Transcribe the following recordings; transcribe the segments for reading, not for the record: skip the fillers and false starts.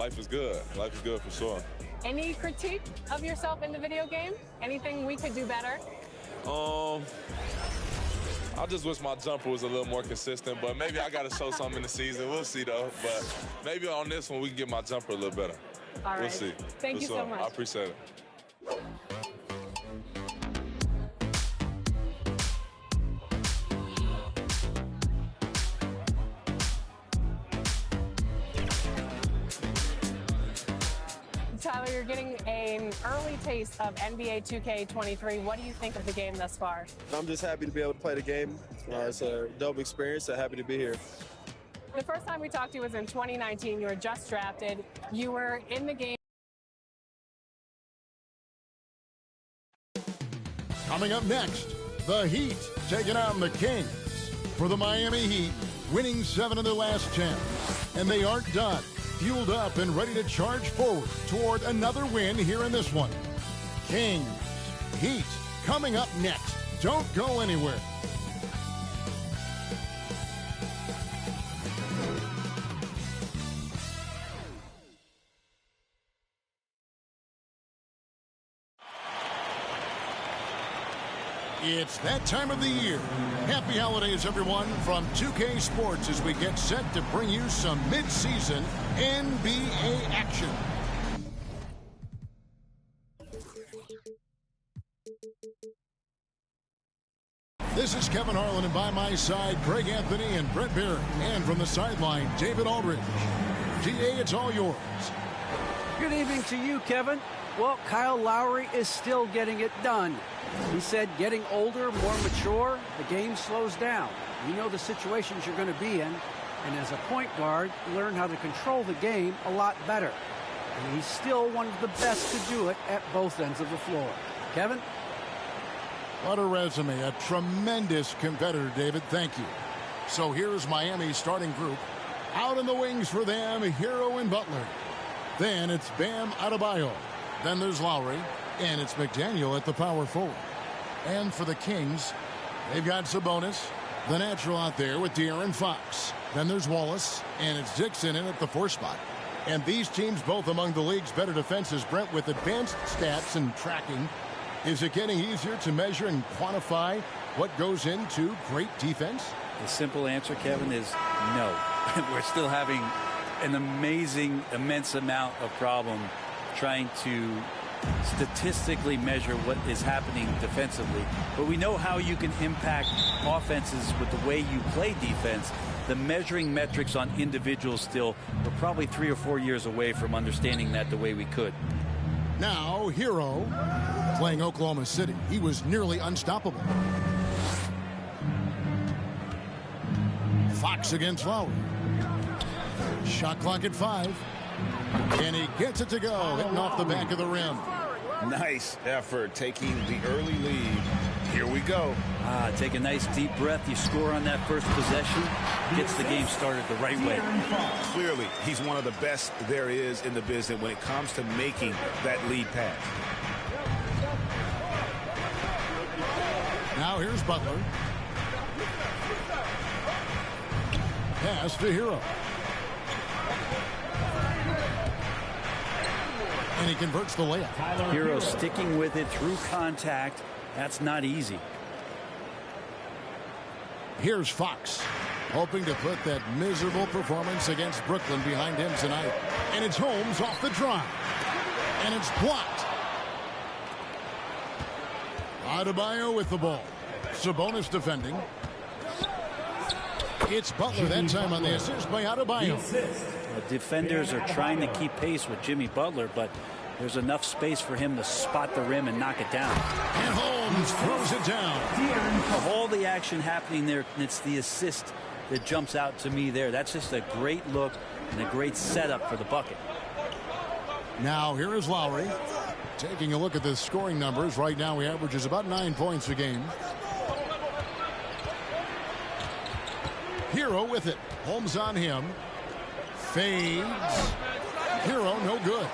life is good. Life is good for sure. Any critique of yourself in the video game? Anything we could do better? I just wish my jumper was a little more consistent, but maybe I got to show something in the season. We'll see, though. But maybe on this one, we can get my jumper a little better. All right. We'll see. Thank you so much. I appreciate it. Tyler, you're getting an early taste of NBA 2K23. What do you think of the game thus far? I'm just happy to be able to play the game. It's a dope experience, so happy to be here. The first time we talked to you was in 2019. You were just drafted. You were in the game. Coming up next, the Heat taking on the Kings. For the Miami Heat, winning 7 of their last 10. And they aren't done. Fueled up and ready to charge forward toward another win here in this one. Kings, Heat, coming up next. Don't go anywhere. It's that time of the year. Happy holidays, everyone, from 2K Sports as we get set to bring you some mid-season NBA action. This is Kevin Harlan, and by my side, Craig Anthony and Brett Barrett. And from the sideline, David Aldridge. GA, it's all yours. Good evening to you, Kevin. Well, Kyle Lowry is still getting it done. He said getting older, more mature, the game slows down. You know the situations you're going to be in, and as a point guard, you learn how to control the game a lot better. And he's still one of the best to do it at both ends of the floor. Kevin? What a resume. A tremendous competitor, David. Thank you. So here's Miami's starting group. Out in the wings for them, Hero and Butler. Then it's Bam Adebayo. Then there's Lowry, and it's McDaniel at the power forward. And for the Kings, they've got Sabonis, the natural out there with De'Aaron Fox. Then there's Wallace, and it's Dixon in at the 4 spot. And these teams both among the league's better defenses, Brent, with advanced stats and tracking. Is it getting easier to measure and quantify what goes into great defense? The simple answer, Kevin, is no. We're still having an immense amount of problem trying to statistically measure what is happening defensively. But we know how you can impact offenses with the way you play defense. The measuring metrics on individuals still, we're probably 3 or 4 years away from understanding that the way we could. Now, Hero playing Oklahoma City. He was nearly unstoppable. Fox against Lowry. Shot clock at 5. And he gets it to go, hitting off the back of the rim. Nice effort, taking the early lead. Here we go. Take a nice deep breath. You score on that first possession. Gets the game started the right way. Clearly, he's one of the best there is in the business when it comes to making that lead pass. Now here's Butler. Pass to Hero. And he converts the layup. Hero sticking with it through contact. That's not easy. Here's Fox, hoping to put that miserable performance against Brooklyn behind him tonight. And it's Holmes off the drive. And it's blocked. Adebayo with the ball. Sabonis defending. It's Butler that time on the assist by Adebayo. Defenders are trying to keep pace with Jimmy Butler, but there's enough space for him to spot the rim and knock it down. And Holmes throws it down. Of all the action happening there, it's the assist that jumps out to me there. That's just a great look and a great setup for the bucket. Now here is Lowry. Taking a look at the scoring numbers. Right now he averages about 9 points a game. Hero with it. Holmes on him. Fades. Hero no good.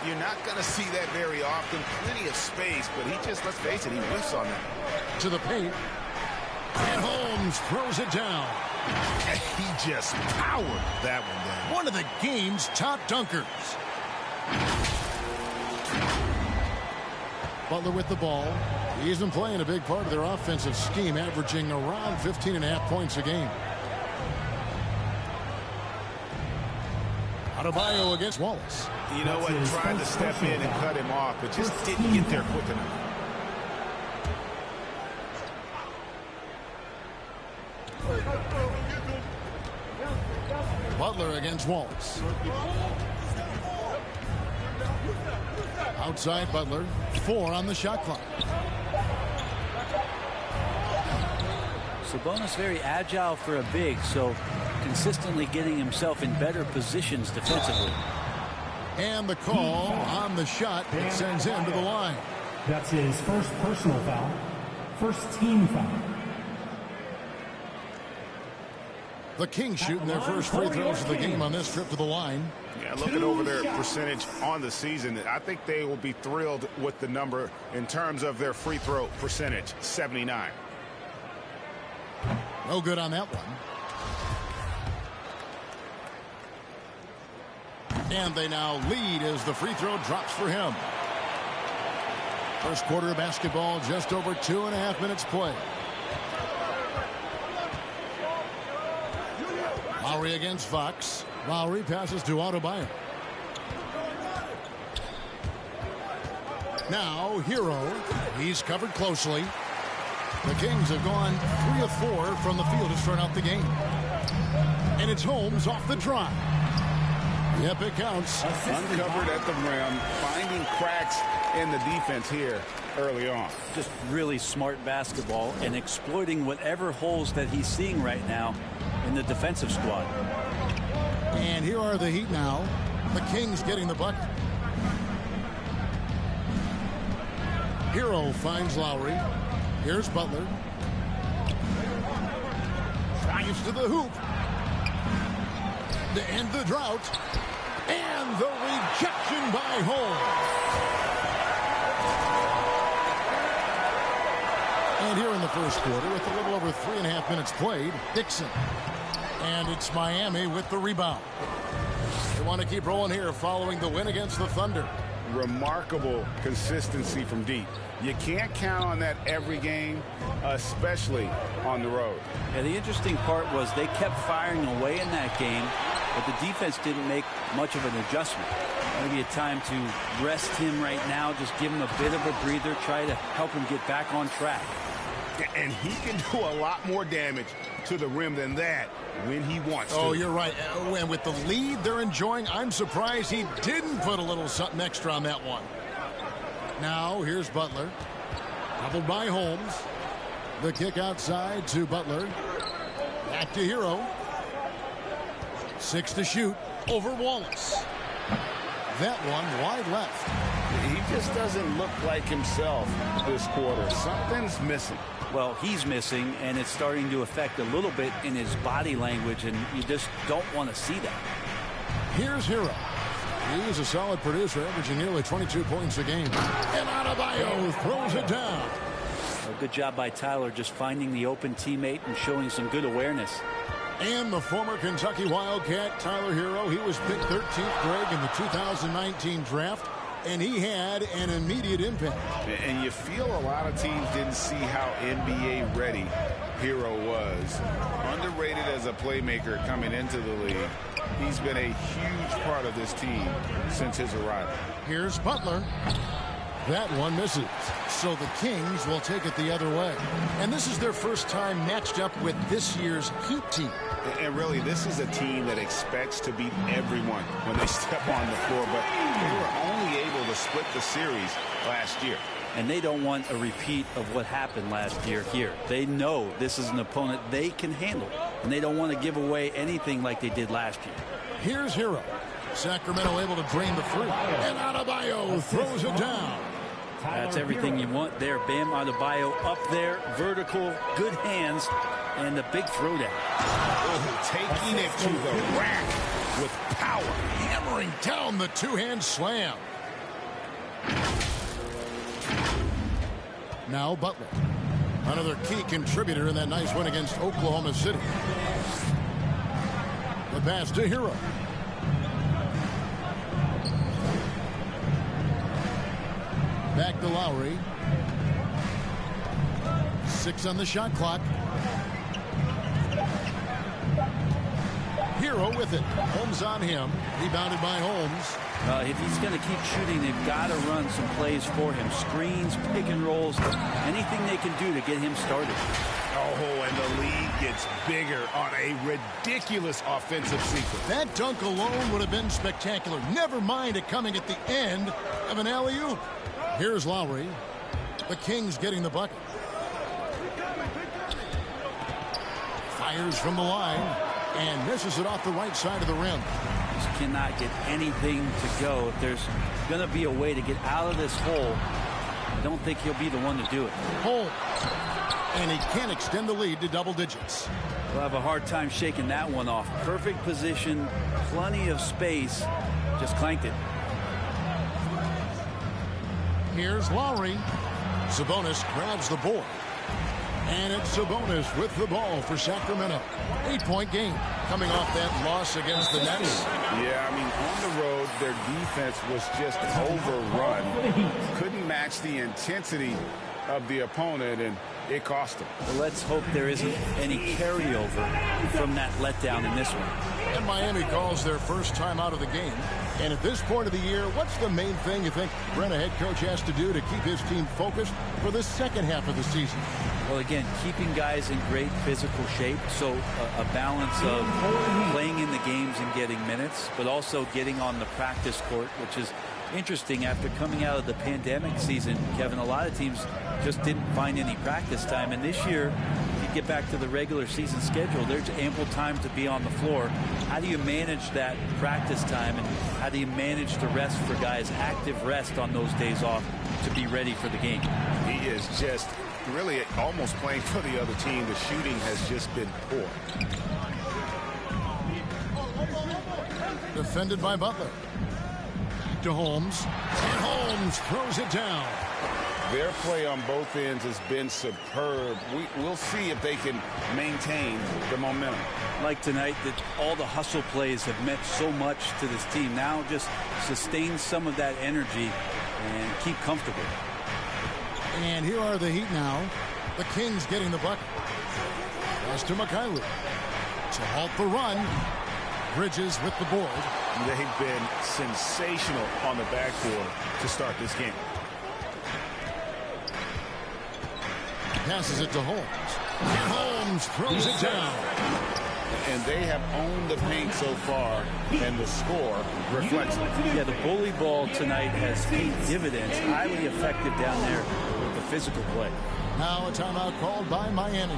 You're not going to see that very often. Plenty of space, but he just, let's face it, he whiffs on that. To the paint. And Holmes throws it down. He just powered that one down. One of the game's top dunkers. Butler with the ball. He's been playing a big part of their offensive scheme, averaging around 15.5 points a game. Adebayo against Wallace. You know what? Tried to step in and cut him off, but just didn't get there quick enough. Butler against Wallace. Outside Butler. 4 on the shot clock. Sabonis very agile for a big, so consistently getting himself in better positions defensively. And the call on the shot that sends him to the line. That's his first personal foul. First team foul. The Kings shooting their first free throws of the game on this trip to the line. Yeah, looking over their percentage on the season, I think they will be thrilled with the number in terms of their free throw percentage, 79. No good on that one. And they now lead as the free throw drops for him. First quarter of basketball, just over 2.5 minutes play. Lowry against Fox. Lowry passes to Adebayo. Now Hero. He's covered closely. The Kings have gone 3 of 4 from the field to start out the game. And it's Holmes off the drive. Yep, it counts. Uncovered at the rim, finding cracks in the defense here early on. Just really smart basketball and exploiting whatever holes that he's seeing right now in the defensive squad. And here are the Heat now. The Kings getting the bucket. Hero finds Lowry. Here's Butler. Drives to the hoop. To end the drought. And the rejection by Holmes. And here in the first quarter, with a little over 3.5 minutes played, Dixon. And it's Miami with the rebound. They want to keep rolling here following the win against the Thunder. Remarkable consistency from deep. You can't count on that every game, especially on the road. Yeah, the interesting part was they kept firing away in that game, but the defense didn't make much of an adjustment. Maybe a time to rest him right now, just give him a bit of a breather, try to help him get back on track. And he can do a lot more damage to the rim than that when he wants to. Oh, you're right. And with the lead they're enjoying, I'm surprised he didn't put a little something extra on that one. Now, here's Butler. Doubled by Holmes. The kick outside to Butler. Back to Hero. 6 to shoot over Wallace. That one wide left. He just doesn't look like himself this quarter. Something's missing. Well, he's missing, and it's starting to affect a little bit in his body language, and you just don't want to see that. Here's Hero. He's a solid producer, averaging nearly 22 points a game. And Adebayo throws it down. A good job by Tyler just finding the open teammate and showing some good awareness. And the former Kentucky Wildcat, Tyler Hero, he was picked 13th, Greg, in the 2019 draft. And he had an immediate impact. And you feel a lot of teams didn't see how NBA ready Hero was. Underrated as a playmaker coming into the league. He's been a huge part of this team since his arrival. Here's Butler. That one misses. So the Kings will take it the other way. And this is their first time matched up with this year's Heat team. And really, this is a team that expects to beat everyone when they step on the floor. But they were only able to split the series last year. And they don't want a repeat of what happened last year here. They know this is an opponent they can handle. And they don't want to give away anything like they did last year. Here's Hero. Sacramento able to drain the three. And Adebayo throws it down. That's everything you want there. Bam Adebayo up there, vertical, good hands, and a big throwdown. Oh, taking it to the rack with power. Hammering down the two-hand slam. Now Butler. Another key contributor in that nice win against Oklahoma City. The pass to Hero. Back to Lowry. 6 on the shot clock. Hero with it. Holmes on him. Rebounded by Holmes. If he's going to keep shooting, they've got to run some plays for him. Screens, pick and rolls, anything they can do to get him started. Oh, and the lead gets bigger on a ridiculous offensive sequence. That dunk alone would have been spectacular. Never mind it coming at the end of an alley-oop. Here's Lowry. The Kings getting the bucket. Fires from the line and misses it off the right side of the rim. Just cannot get anything to go. If there's going to be a way to get out of this hole, I don't think he'll be the one to do it. Hole. And he can't extend the lead to double digits. We'll have a hard time shaking that one off. Perfect position, plenty of space, just clanked it. Here's Lowry. Sabonis grabs the board. And it's Sabonis with the ball for Sacramento. 8-point game coming off that loss against the Nets. Yeah, I mean, on the road, their defense was just overrun. Couldn't match the intensity of the opponent, and it cost them. Well, let's hope there isn't any carryover from that letdown in this one. And Miami calls their first time out of the game. And at this point of the year, what's the main thing you think Brent, a head coach, has to do to keep his team focused for the second half of the season? Well, again, keeping guys in great physical shape, so a balance of playing in the games and getting minutes, but also getting on the practice court, which is interesting after coming out of the pandemic season. Kevin, a lot of teams just didn't find any practice time, and this year, if you get back to the regular season schedule, there's ample time to be on the floor. How do you manage that practice time, and how do you manage the rest for guys, active rest on those days off to be ready for the game? He is just really almost playing for the other team. The shooting has just been poor. Defended by Butler. To Holmes. And Holmes throws it down. Their play on both ends has been superb. We'll see if they can maintain the momentum. Like tonight, that all the hustle plays have meant so much to this team. Now just sustain some of that energy and keep comfortable. And here are the Heat now. The Kings getting the bucket. Pass to Mikhailuk. To halt the run. Bridges with the board. They've been sensational on the backboard to start this game. Passes it to Holmes. And Holmes throws it down. And they have owned the paint so far, and the score reflects it. Yeah, the bully ball tonight has paid dividends. Highly effective down there with the physical play. Now a timeout called by Miami.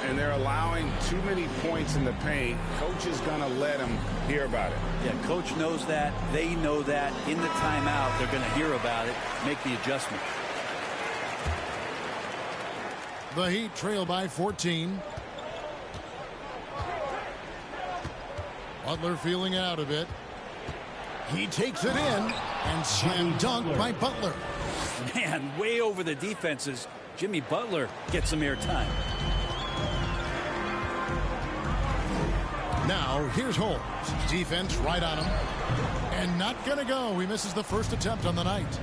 And they're allowing too many points in the paint. Coach is going to let them hear about it. Yeah, coach knows that. They know that. In the timeout, they're going to hear about it, make the adjustment. The Heat trail by 14. Butler feeling out of it. He takes it in and slam dunk by Butler. Man, way over the defenses. Jimmy Butler gets some airtime. Now here's Holmes. Defense right on him. And not going to go. He misses the first attempt on the night.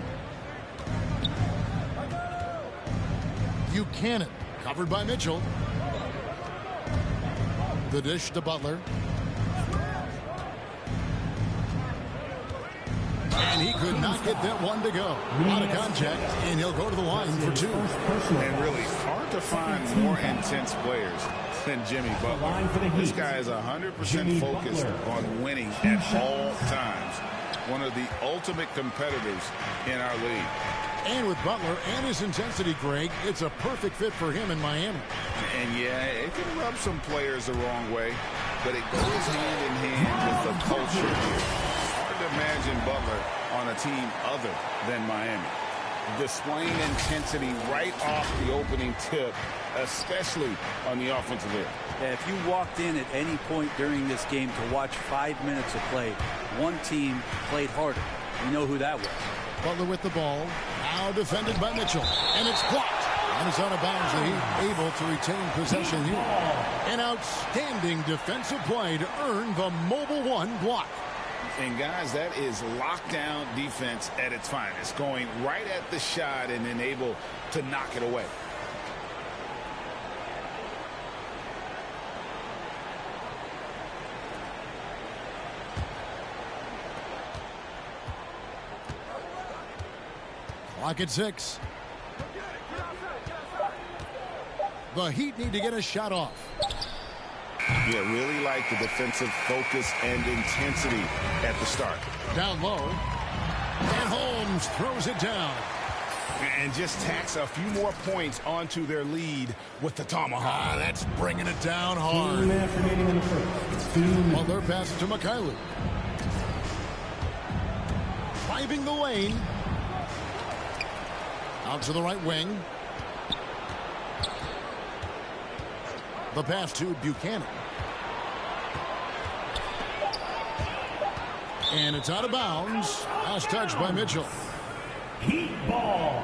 Buchanan covered by Mitchell. The dish to Butler. And he could not get that one to go. Out of contact, and he'll go to the line for two. And really hard to find more intense players than Jimmy Butler. This guy is 100% focused on winning at all times. One of the ultimate competitors in our league. And with Butler and his intensity, Greg, it's a perfect fit for him in Miami. And yeah, it can rub some players the wrong way, but it goes hand in hand with the culture here. Hard to imagine Butler on a team other than Miami. Displaying intensity right off the opening tip, especially on the offensive end. Yeah, if you walked in at any point during this game to watch 5 minutes of play, one team played harder. You know who that was. Butler with the ball. Now defended by Mitchell. And it's blocked. And it's out of bounds. The Heat able to retain possession here. An outstanding defensive play to earn the mobile one block. And guys, that is lockdown defense at its finest, going right at the shot and then able to knock it away. Clock at 6. The Heat need to get a shot off. Yeah, really like the defensive focus and intensity at the start. Down low. And Holmes throws it down. And just tacks a few more points onto their lead with the tomahawk. That's bringing it down hard. 2 minutes remaining in the first. 2 minutes. Butler passes to Mikhailuk. Driving the lane. Out to the right wing. The pass to Buchanan. And it's out of bounds. Last touch by Mitchell. Heat ball.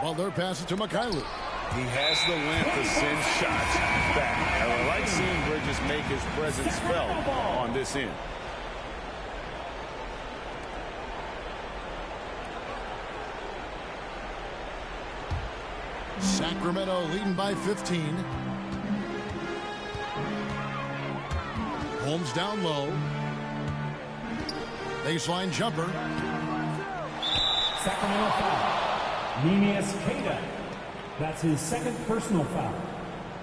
Butler passes to Mikhailuk. He has the length to send shots back. And I like seeing Bridges make his presence felt on this end. Sacramento leading by 15. Holmes down low. Baseline jumper. Sacramento foul. Nemias Queta. That's his second personal foul.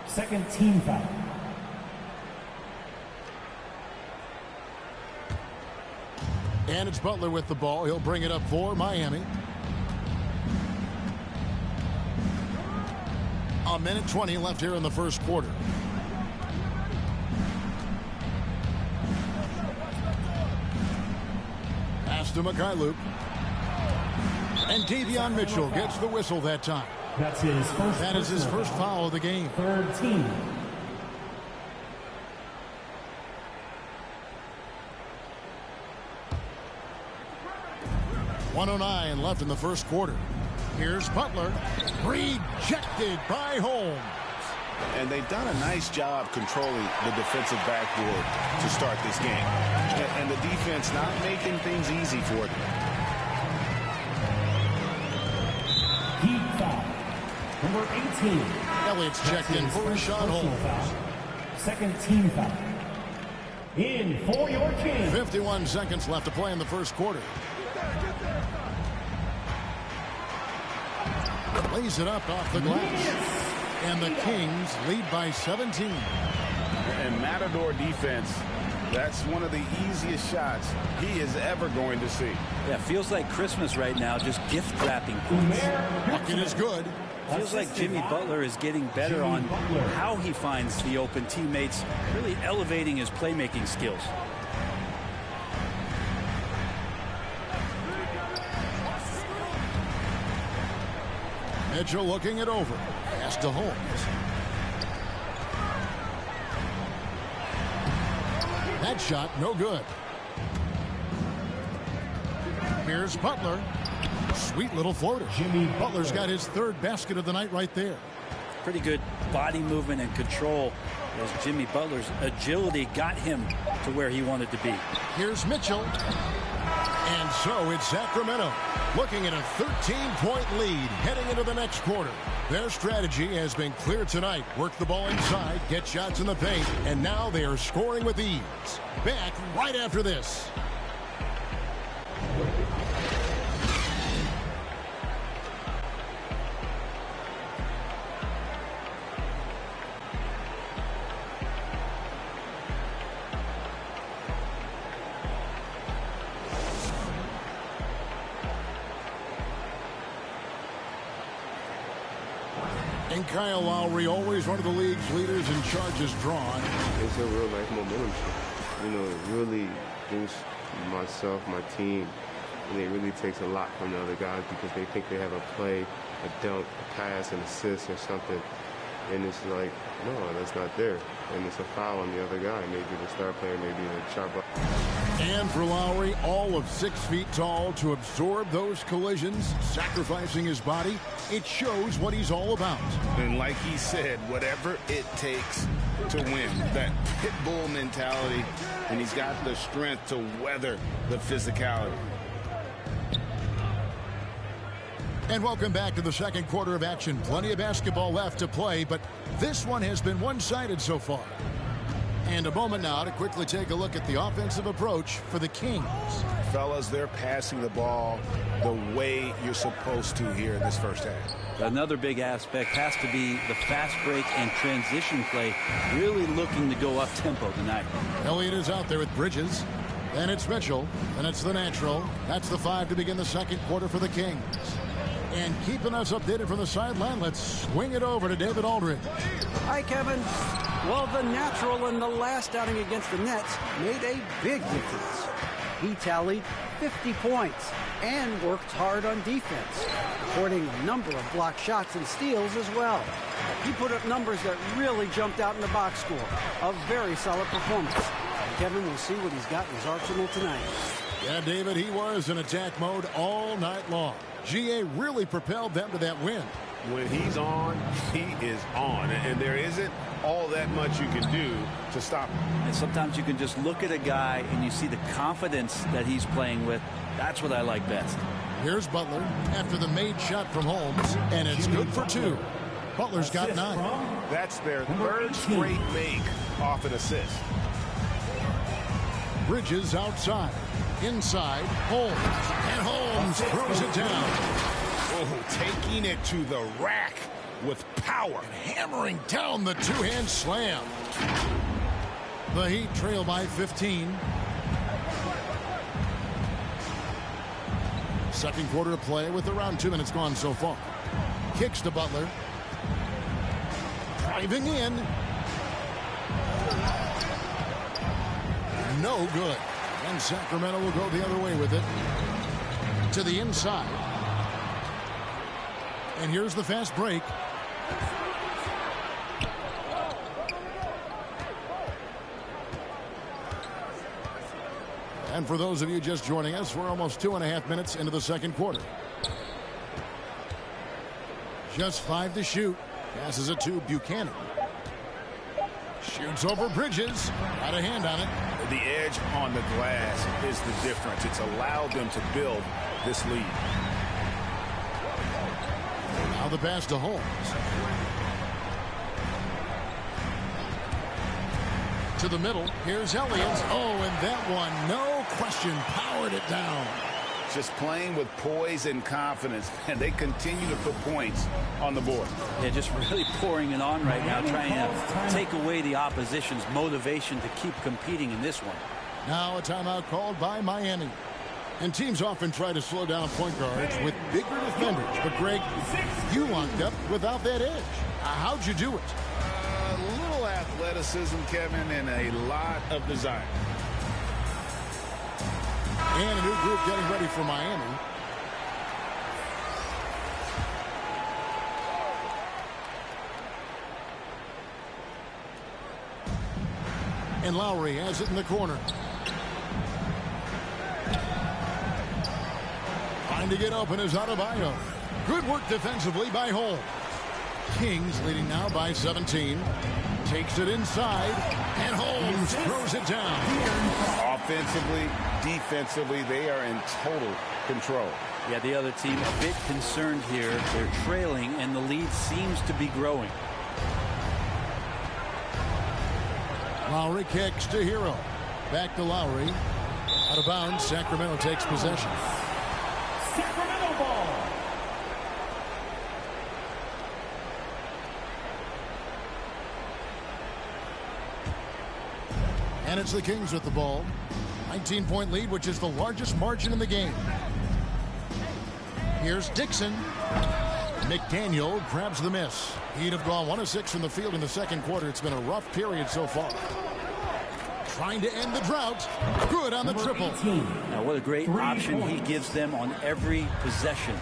Second team foul. And it's Butler with the ball. He'll bring it up for Miami. A minute 20 left here in the first quarter. Pass to Mikhailuk. And Davion Mitchell gets the whistle that time. That's his first. That is his first foul of the game. Third team. .109 left in the first quarter. Here's Butler. Rejected by Holmes. And they've done a nice job controlling the defensive backboard to start this game. And the defense not making things easy for them. Heat foul. Number 18. Elliott's checked in for Rashawn Holmes. Foul. Second team foul. In for your team. 51 seconds left to play in the first quarter. Lays it up off the glass. And the Kings lead by 17. And Matador defense, that's one of the easiest shots he is ever going to see. Yeah, feels like Christmas right now, just gift wrapping points. Bucket is good. Feels like Jimmy Butler is getting better on how he finds the open teammates, really elevating his playmaking skills. Mitchell looking it over. Pass to Holmes. That shot, no good. Here's Butler. Sweet little floater. Jimmy Butler's got his third basket of the night right there. Pretty good body movement and control as Jimmy Butler's agility got him to where he wanted to be. Here's Mitchell. And so it's Sacramento looking at a 13-point lead heading into the next quarter. Their strategy has been clear tonight. Work the ball inside, get shots in the paint, and now they are scoring with ease. Back right after this. And Kyle Lowry, always one of the league's leaders in charges drawn. It's a real life momentum shift. You know, it really boosts myself, my team, and it really takes a lot from the other guys because they think they have a play, a dunk, a pass, an assist or something. And it's like, no, that's not there. And it's a foul on the other guy. Maybe the star player, maybe the chop up. And for Lowry, all of 6 feet tall, to absorb those collisions, sacrificing his body, it shows what he's all about. And like he said, whatever it takes to win, that pit bull mentality, and he's got the strength to weather the physicality. And welcome back to the second quarter of action. Plenty of basketball left to play, but this one has been one-sided so far. And a moment now to quickly take a look at the offensive approach for the Kings. Fellas, they're passing the ball the way you're supposed to here in this first half. Another big aspect has to be the fast break and transition play, really looking to go up-tempo tonight. Elliott is out there with Bridges. Then it's Mitchell. Then it's the natural. That's the 5 to begin the second quarter for the Kings. And keeping us updated from the sideline, let's swing it over to David Aldridge. Hi, Kevin. Well, the natural in the last outing against the Nets made a big difference. He tallied 50 points and worked hard on defense, recording a number of blocked shots and steals as well. He put up numbers that really jumped out in the box score. A very solid performance. Kevin will see what he's got in his arsenal tonight. Yeah, David, he was in attack mode all night long. GA really propelled them to that win. When he's on, he is on. And there isn't all that much you can do to stop him. And sometimes you can just look at a guy and you see the confidence that he's playing with. That's what I like best. Here's Butler after the made shot from Holmes, and it's good for 2. Butler's got 9. That's their third straight make off an assist. Bridges outside. Inside, Holmes. And Holmes throws it down. Oh, taking it to the rack with power. Hammering down the two-hand slam. The Heat trail by 15. Second quarter of play with around 2 minutes gone so far. Kicks to Butler. Driving in. No good. And Sacramento will go the other way with it. To the inside. And here's the fast break. And for those of you just joining us, we're almost 2.5 minutes into the second quarter. Just 5 to shoot. Passes it to Buchanan. Shoots over Bridges. Got a hand on it. The edge on the glass is the difference. It's allowed them to build this lead. Now the pass to Holmes. To the middle. Here's Elliott. Oh, and that one, no question, powered it down. Just playing with poise and confidence, and they continue to put points on the board. Yeah, just really pouring it on right now, trying to take away the opposition's motivation to keep competing in this one. Now a timeout called by Miami. And teams often try to slow down point guards with bigger defenders. But, Greg, you locked up without that edge. How'd you do it? A little athleticism, Kevin, and a lot of desire. And a new group getting ready for Miami. And Lowry has it in the corner. Trying to get open is Adebayo. Good work defensively by Holmes. Kings leading now by 17. Takes it inside, and Holmes throws it down. Offensively, defensively, they are in total control. Yeah, the other team a bit concerned here. They're trailing, and the lead seems to be growing. Lowry kicks to Hero. Back to Lowry. Out of bounds, Sacramento takes possession. Sacramento ball. And it's the Kings with the ball. 19-point lead, which is the largest margin in the game. Here's Dixon. McDaniel grabs the miss. He'd have gone 1 of 6 from the field in the second quarter. It's been a rough period so far. Trying to end the drought. Good on the triple. Now, what a great option he gives them on every possession.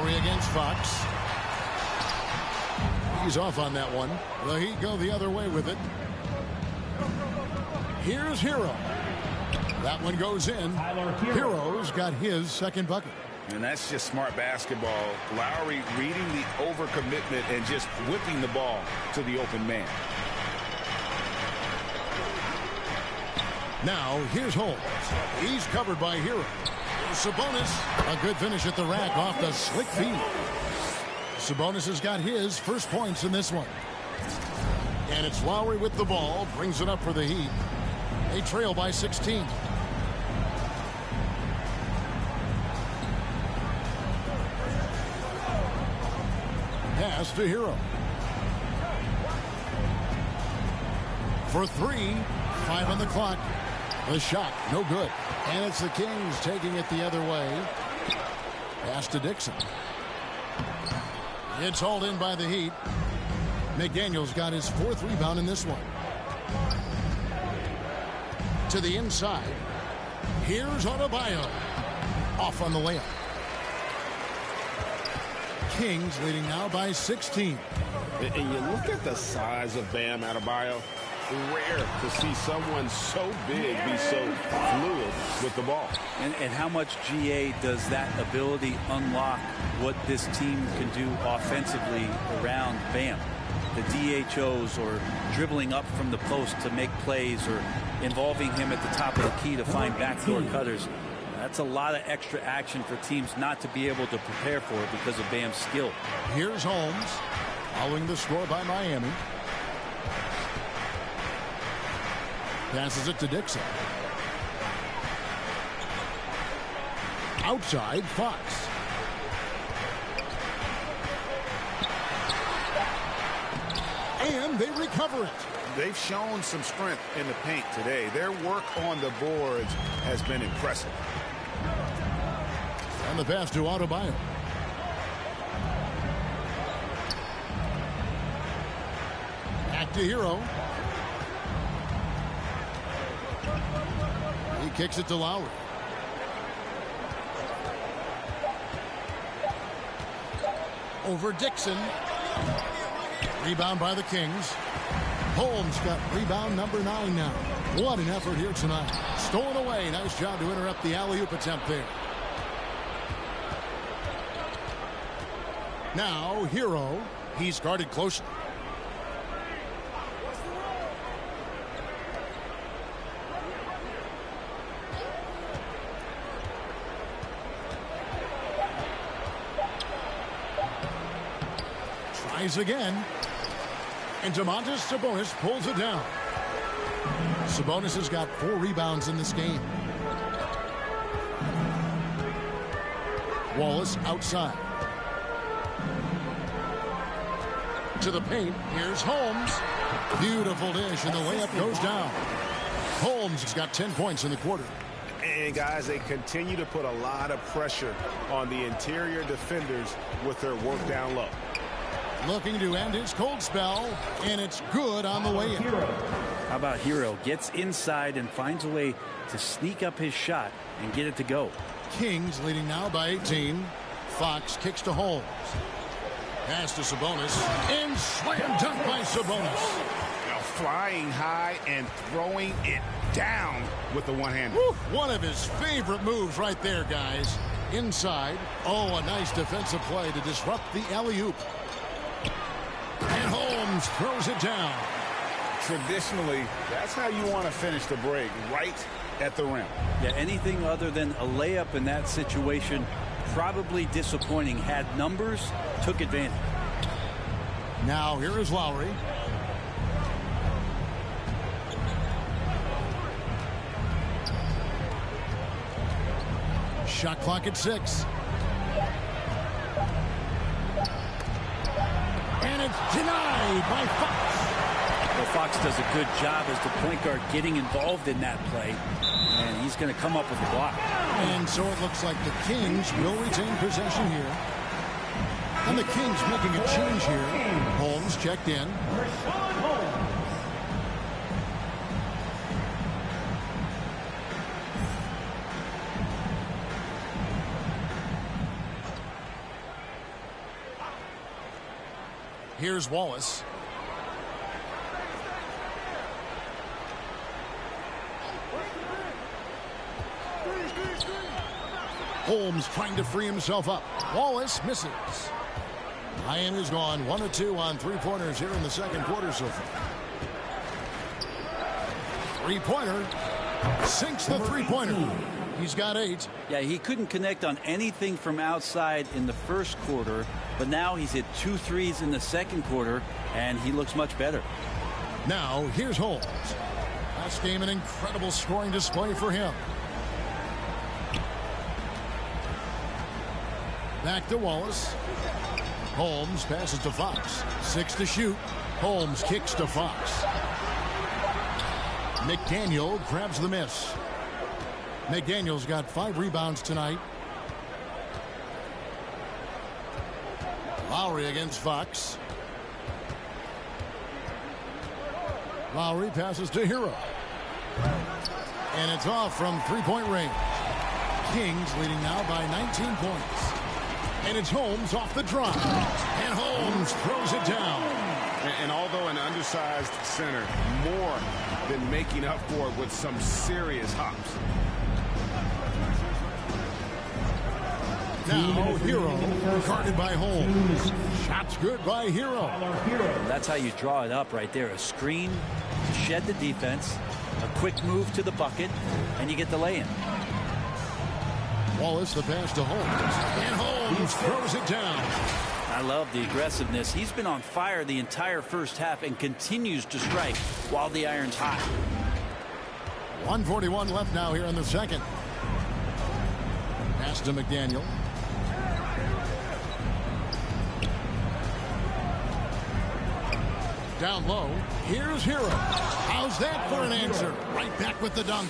Lowry against Fox. He's off on that one. The Heat go the other way with it. Here's Hero. That one goes in. Hero's got his second bucket. And that's just smart basketball. Lowry reading the overcommitment and just whipping the ball to the open man. Now, here's Holmes. He's covered by Hero. Sabonis, a good finish at the rack off the slick feed. Sabonis has got his first points in this one. And it's Lowry with the ball, brings it up for the Heat. They trail by 16. Pass to Hero. For three, 5 on the clock. The shot, no good. And it's the Kings taking it the other way. Pass to Dixon. It's hauled in by the Heat. McDaniel's got his 4th rebound in this one. To the inside. Here's Adebayo. Off on the layup. Kings leading now by 16. And you look at the size of Bam Adebayo. Rare to see someone so big be so fluid with the ball. And how much GA does that ability unlock what this team can do offensively around Bam? The DHOs or dribbling up from the post to make plays or involving him at the top of the key to find backdoor cutters. That's a lot of extra action for teams not to be able to prepare for it because of Bam's skill. Here's Holmes following the score by Miami. Passes it to Dixon. Outside, Fox. And they recover it. They've shown some strength in the paint today. Their work on the boards has been impressive. And the pass to Adebayo. Back to Hero. He kicks it to Lowry. Over Dixon. Rebound by the Kings. Holmes got rebound number 9 now. What an effort here tonight. Stolen away. Nice job to interrupt the alley-oop attempt there. Now, Hero. He's guarded closely. Tries again. And Domantas Sabonis pulls it down. Sabonis has got 4 rebounds in this game. Wallace outside. To the paint. Here's Holmes. Beautiful dish, and the layup goes down. Holmes has got 10 points in the quarter. And guys, they continue to put a lot of pressure on the interior defenders with their work down low. Looking to end his cold spell, and it's good on the way in. How about Hero? Gets inside and finds a way to sneak up his shot and get it to go. Kings leading now by 18. Fox kicks to Holmes. Pass to Sabonis. And slam dunk by Sabonis. Now flying high and throwing it down with the one-hander. One of his favorite moves right there, guys. Inside. Oh, a nice defensive play to disrupt the alley-oop. And Holmes throws it down. Traditionally, that's how you want to finish the break, right at the rim. Yeah, anything other than a layup in that situation, probably disappointing. Had numbers, took advantage. Now here is Lowry. Shot clock at 6. And it's denied by Fox. Well, Fox does a good job as the point guard getting involved in that play. And he's going to come up with a block. And so it looks like the Kings will retain possession here. And the Kings making a change here. Holmes checked in. Here's Wallace. Holmes trying to free himself up. Wallace misses. Miami's gone 1 of 2 on three-pointers here in the second quarter so far. Three-pointer. Sinks the three-pointer. He's got 8. Yeah, he couldn't connect on anything from outside in the first quarter, but now he's hit 2 threes in the second quarter, and he looks much better. Now, here's Holmes. Last game, an incredible scoring display for him. Back to Wallace. Holmes passes to Fox. 6 to shoot. Holmes kicks to Fox. McDaniel grabs the miss. McDaniel's got 5 rebounds tonight. Lowry against Fox. Lowry passes to Hero. And it's off from three-point range. Kings leading now by 19 points. And it's Holmes off the drive. And Holmes throws it down. And although an undersized center, more than making up for it with some serious hops. Now Hero guarded by Holmes. Shots good by Hero. That's how you draw it up right there. A screen to shed the defense, a quick move to the bucket, and you get the lay-in. Wallace the pass to Holmes. And Holmes throws it down. I love the aggressiveness. He's been on fire the entire first half and continues to strike while the iron's hot. 1:41 left now here in the second. Pass to McDaniel. Down low. Here's Hero. How's that for an answer? Right back with the dunk.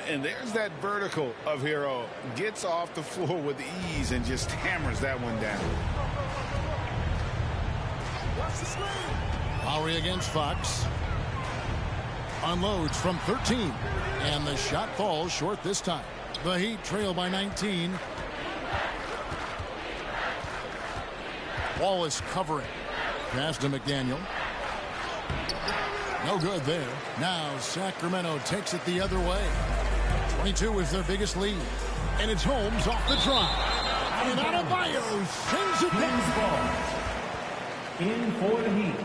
And there's that vertical of Hero. Gets off the floor with ease and just hammers that one down. Lowry against Fox. Unloads from 13. And the shot falls short this time. The Heat trail by 19. Wallace covering. Pass to McDaniel. No good there. Now Sacramento takes it the other way. 22 is their biggest lead. And it's Holmes off the drive. And Adebayo sends it down. In for the Heat.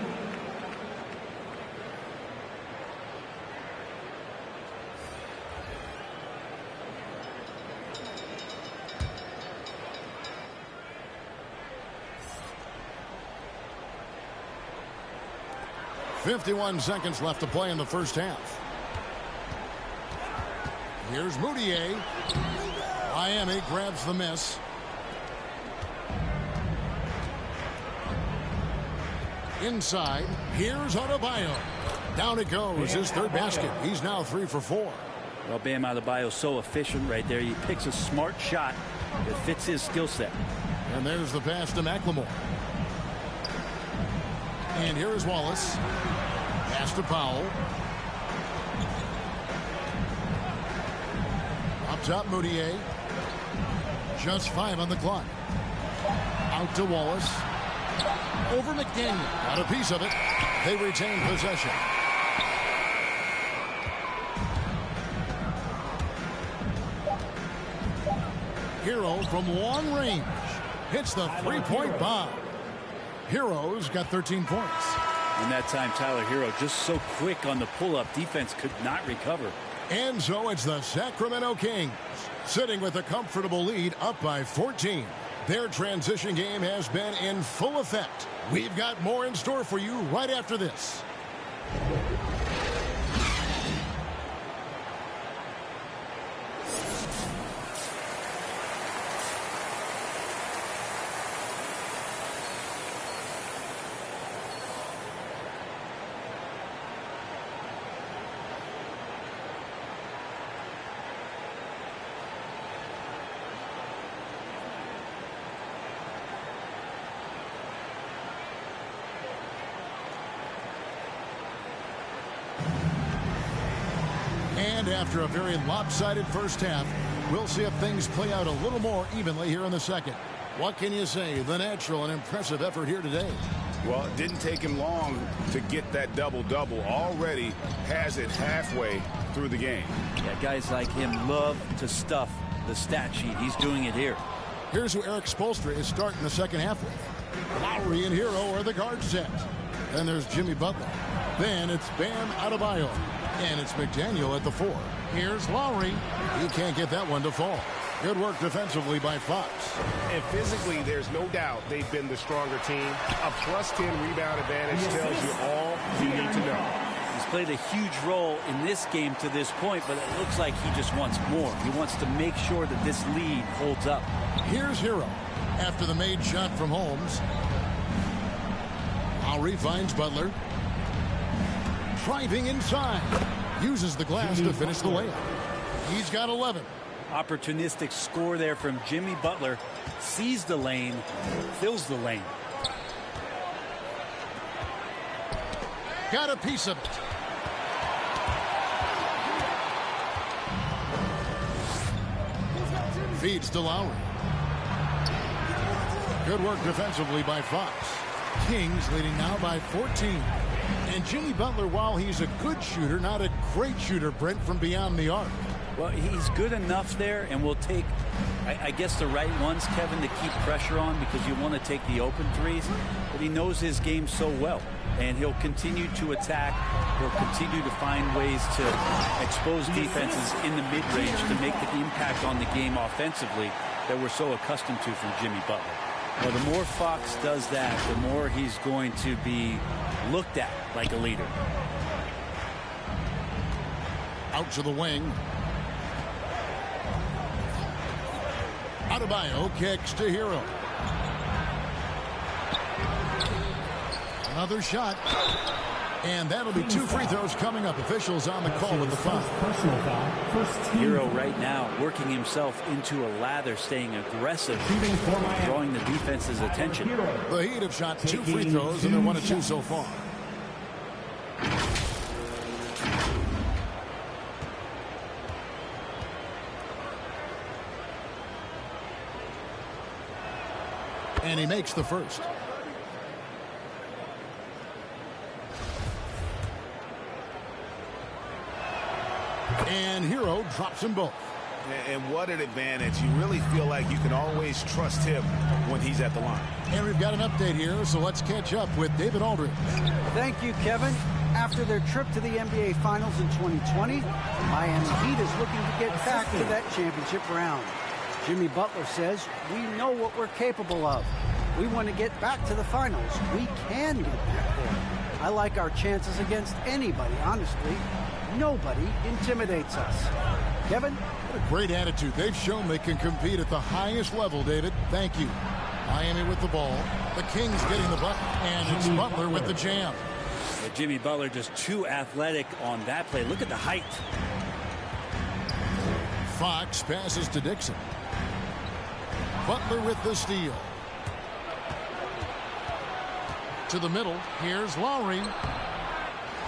.51 seconds left to play in the first half. Here's Moutier. Miami grabs the miss. Inside, here's Adebayo. Down it goes, his third basket. He's now 3 for 4. Well, Bam Adebayo's so efficient right there. He picks a smart shot that fits his skill set. And there's the pass to McLemore. And here is Wallace. Pass to Powell. Up top, Moutier. Just 5 on the clock. Out to Wallace. Over McDaniel. Got a piece of it. They retain possession. Hero from long range. Hits the three-point bomb. Hero's got 13 points. And that time, Tyler Hero just so quick on the pull-up. Defense could not recover. And so it's the Sacramento Kings sitting with a comfortable lead up by 14. Their transition game has been in full effect. We've got more in store for you right after this. And after a very lopsided first half, we'll see if things play out a little more evenly here in the second. What can you say? The natural and impressive effort here today. Well, it didn't take him long to get that double-double. Already has it halfway through the game. Yeah, guys like him love to stuff the stat sheet. He's doing it here. Here's who Eric Spoelstra is starting the second half with. Lowry and Hero are the guard set. Then there's Jimmy Butler. Then it's Bam Adebayo. And it's McDaniel at the 4. Here's Lowry. He can't get that one to fall. Good work defensively by Fox. And physically, there's no doubt they've been the stronger team. A +10 rebound advantage tells you all you need to know. He's played a huge role in this game to this point, but it looks like he just wants more. He wants to make sure that this lead holds up. Here's Hero after the made shot from Holmes. Lowry finds Butler. Driving inside. Uses the glass to finish the layup. He's got 11. Opportunistic score there from Jimmy Butler. Sees the lane, fills the lane. Got a piece of it. Feeds to Lowry. Good work defensively by Fox. Kings leading now by 14. And Jimmy Butler, while he's a good shooter, not a great shooter, Brent, from beyond the arc. Well, he's good enough there, and will take, I guess, the right ones, Kevin, to keep pressure on, because you want to take the open threes. But he knows his game so well, and he'll continue to attack. He'll continue to find ways to expose defenses in the mid-range to make the impact on the game offensively that we're so accustomed to from Jimmy Butler. Well, the more Fox does that, the more he's going to be looked at like a leader. Out to the wing. Adebayo kicks to Hero. Another shot. And that'll be 2 free throws coming up. Officials on the call with the foul. Hero right now working himself into a lather, staying aggressive, drawing the defense's attention. The Heat have shot 2 free throws, and they're 1 of 2 so far. And he makes the first. And Hero drops them both. And what an advantage. You really feel like you can always trust him when he's at the line. And we've got an update here, so let's catch up with David Aldridge. Thank you, Kevin. After their trip to the NBA Finals in 2020, Miami Heat is looking to get back to that championship round. Jimmy Butler says, we know what we're capable of. We want to get back to the finals. We can get back there. I like our chances against anybody, honestly. Nobody intimidates us. Kevin? What a great attitude. They've shown they can compete at the highest level, David. Thank you. Miami with the ball. The Kings getting the bucket. And it's Butler with the jam. Yeah, Jimmy Butler just too athletic on that play. Look at the height. Fox passes to Dixon. Butler with the steal. To the middle. Here's Lowry.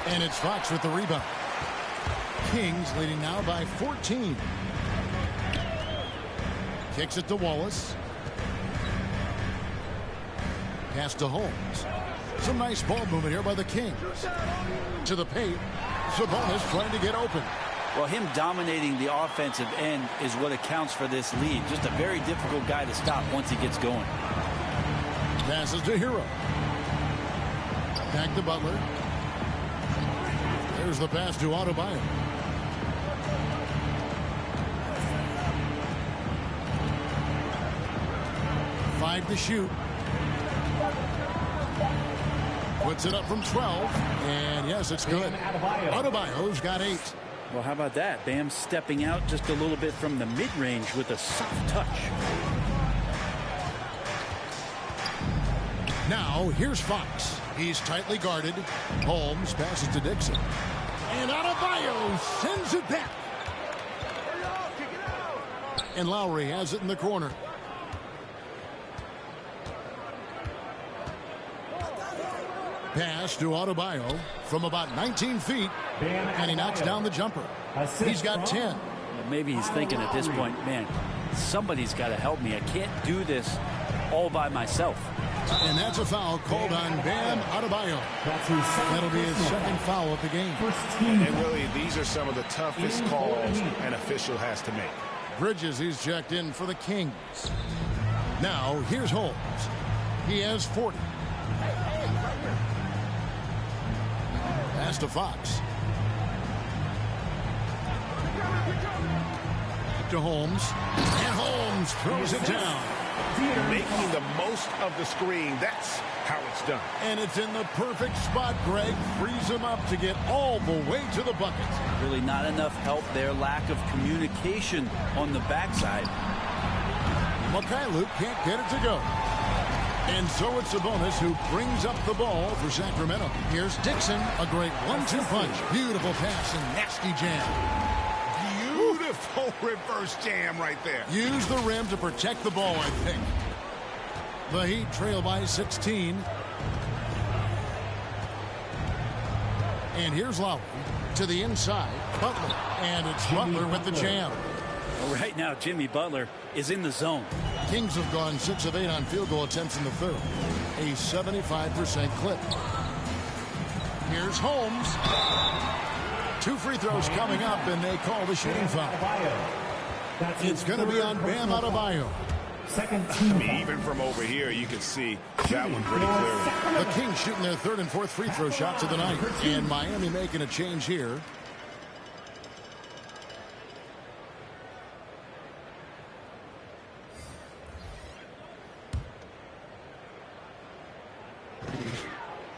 And it's Fox with the rebound. Kings leading now by 14. Kicks it to Wallace. Pass to Holmes. Some nice ball movement here by the Kings. To the paint. Sabonis trying to get open. Well, him dominating the offensive end is what accounts for this lead. Just a very difficult guy to stop once he gets going. Passes to Hero. Back to Butler. There's the pass to Adebayo. Five to shoot. Puts it up from 12. And yes, it's good. Adebayo's got 8. Well, how about that? Bam stepping out just a little bit from the mid-range with a soft touch. Now, here's Fox. He's tightly guarded. Holmes passes to Dixon. And Adebayo sends it back. And Lowry has it in the corner. Pass to Adebayo from about 19 feet. And he knocks down the jumper. He's got 10. Well, maybe he's thinking at this point, man, somebody's got to help me. I can't do this all by myself. And that's a foul called on Bam Adebayo. That'll be his second foul of the game. And really, these are some of the toughest calls an official has to make. Bridges, he's checked in for the Kings. Now, here's Holmes. He has 40. Pass to Fox. To Holmes. And Holmes throws it down. Making the most of the screen. That's how it's done. And it's in the perfect spot, Greg. Frees him up to get all the way to the bucket. Really not enough help there. Lack of communication on the backside. Luke can't get it to go. And so it's Sabonis who brings up the ball for Sacramento. Here's Dixon, a great 1-2 punch. Beautiful pass and nasty jam. Beautiful reverse jam right there. Use the rim to protect the ball, I think. The Heat trail by 16. And here's Lowry to the inside. Butler. And it's Butler with the jam. Well, right now, Jimmy Butler is in the zone. Kings have gone 6 of 8 on field goal attempts in the third. A 75% clip. Here's Holmes. 2 free throws coming up, and they call the shooting foul. It's going to be on Bam Adebayo. I mean, even from over here, you can see that one pretty clearly. The Kings shooting their 3rd and 4th free throw shots of the night. And Miami making a change here.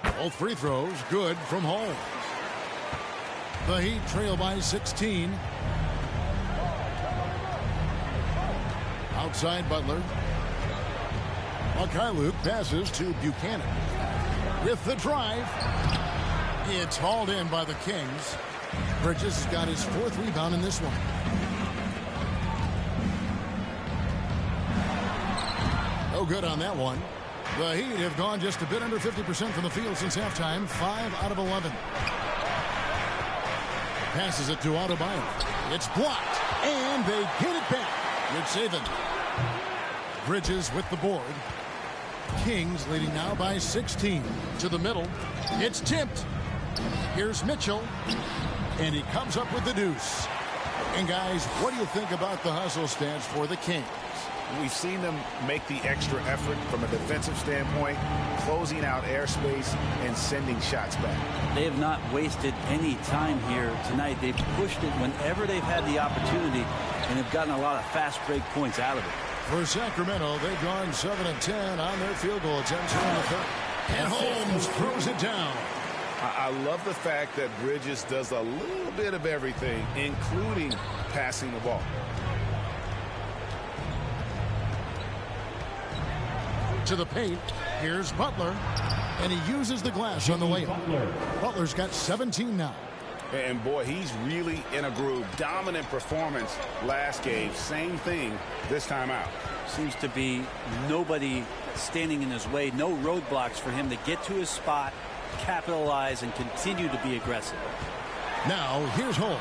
Both free throws good from Holmes. The Heat trail by 16. Outside Butler. Luke passes to Buchanan. With the drive. It's hauled in by the Kings. Bridges has got his 4th rebound in this one. No good on that one. The Heat have gone just a bit under 50% from the field since halftime. 5 out of 11. Passes it to Adebayo. It's blocked. And they get it back. Good saving. Bridges with the board. Kings leading now by 16. To the middle. It's tipped. Here's Mitchell. And he comes up with the deuce. And guys, what do you think about the hustle stats for the Kings? We've seen them make the extra effort from a defensive standpoint, closing out airspace and sending shots back. They have not wasted any time here tonight. They've pushed it whenever they've had the opportunity and have gotten a lot of fast break points out of it. For Sacramento, they've gone 7 of 10 on their field goal attempts here in the third. And Holmes throws it down. I love the fact that Bridges does a little bit of everything, including passing the ball. To the paint. Here's Butler. And he uses the glass on the layup. Butler's got 17 now. And boy, he's really in a groove. Dominant performance last game. Same thing this time out. Seems to be nobody standing in his way. No roadblocks for him to get to his spot, capitalize, and continue to be aggressive. Now, here's Holmes.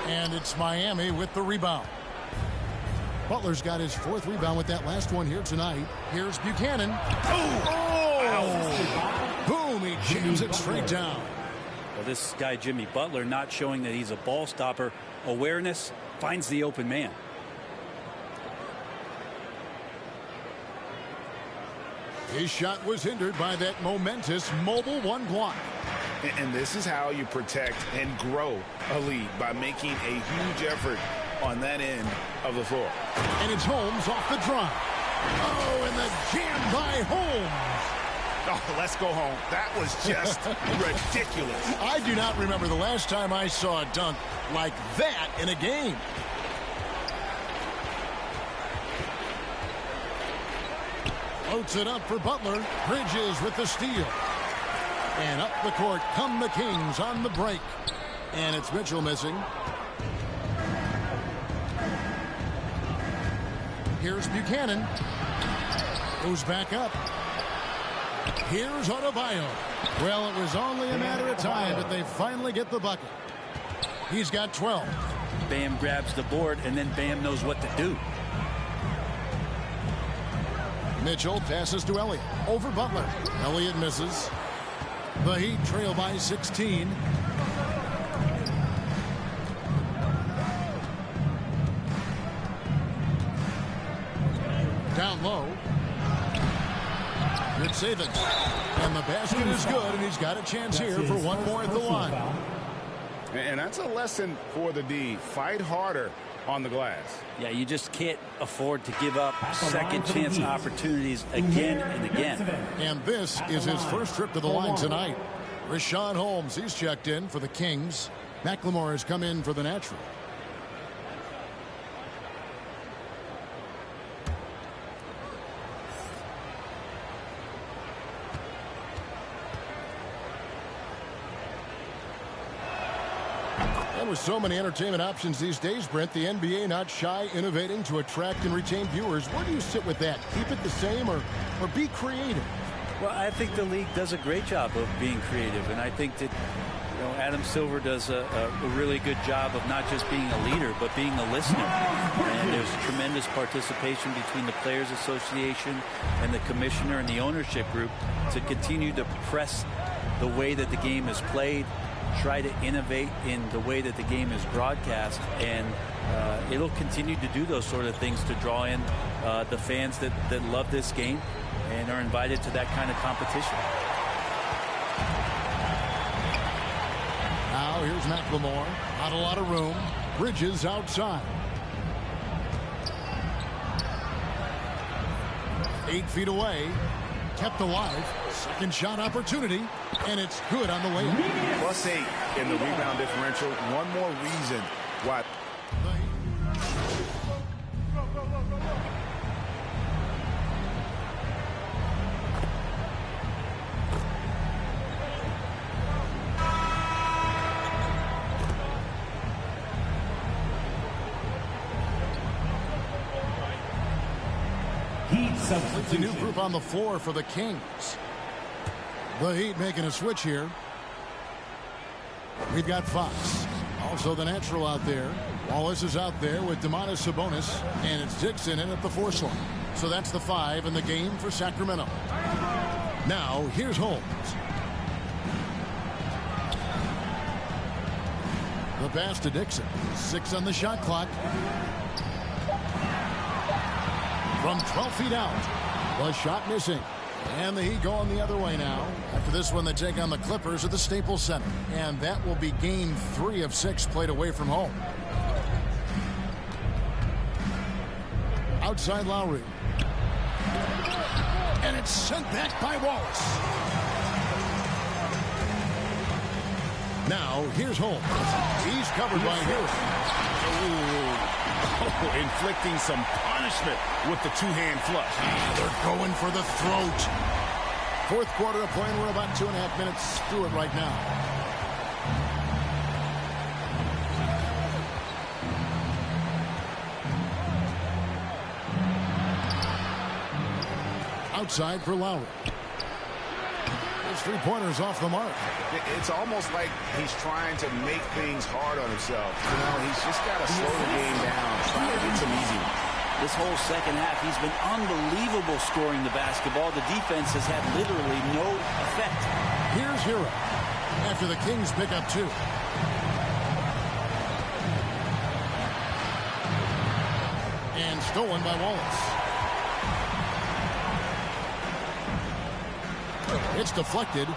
And it's Miami with the rebound. Butler's got his 4th rebound with that last one here tonight. Here's Buchanan. Oh! Boom! He jams it straight down. Well, this guy, Jimmy Butler, not showing that he's a ball stopper. Awareness, finds the open man. His shot was hindered by that momentous mobile 1 block. And this is how you protect and grow a lead, by making a huge effort on that end of the floor. And it's Holmes off the drive. Oh, and the jam by Holmes. Oh, let's go home. That was just ridiculous. I do not remember the last time I saw a dunk like that in a game. Floats it up for Butler. Bridges with the steal. And up the court come the Kings on the break. And it's Mitchell missing. Here's Buchanan. Goes back up. Here's Adebayo. Well, it was only a matter of time, but they finally get the bucket. He's got 12. Bam grabs the board, and then Bam knows what to do. Mitchell passes to Elliott. Over Butler. Elliott misses. The Heat trail by 16. Down low. Good saving. And the basket is good, and he's got a chance here for one more at the line. And that's a lesson for the D. Fight harder on the glass. Yeah, you just can't afford to give up second chance opportunities again and again. And this is his first trip to the line tonight. Rashawn Holmes, he's checked in for the Kings. McLemore has come in for the Natural. With so many entertainment options these days, Brent, the NBA not shy, innovating to attract and retain viewers. Where do you sit with that? Keep it the same or be creative? Well, I think the league does a great job of being creative, and I think that Adam Silver does a really good job of not just being a leader, but being a listener. And there's tremendous participation between the Players Association and the commissioner and the ownership group to continue to press the way that the game is played, try to innovate in the way that the game is broadcast, and it'll continue to do those sort of things to draw in the fans that love this game and are invited to that kind of competition. Now here's McLemore. Not a lot of room. Bridges outside. 8 feet away. Kept alive. Second shot opportunity. And it's good on the way up. +8 in the rebound differential. One more reason why. It's a new group on the floor for the Kings. The Heat making a switch here. We've got Fox. Also the Natural out there. Wallace is out there with Domantas Sabonis. And it's Dixon in at the force line. So that's the 5 in the game for Sacramento. Now here's Holmes. The pass to Dixon. 6 on the shot clock. From 12 feet out. The shot missing. And the Heat going the other way now. After this one, they take on the Clippers at the Staples Center. And that will be game 3 of 6 played away from home. Outside Lowry. And it's sent back by Wallace. Now, here's Holmes. He's covered by Hill. Inflicting some punishment with the two-hand flush. They're going for the throat. Fourth quarter of play, and we're about 2.5 minutes through it right now. Outside for Lowry. His three-pointers off the mark. It's almost like he's trying to make things hard on himself. You know, he's just got to slow the game down, try to get some easy ones. This whole second half, he's been unbelievable scoring the basketball. The defense has had literally no effect. Here's Hero after the Kings pick up 2. And stolen by Wallace. It's deflected.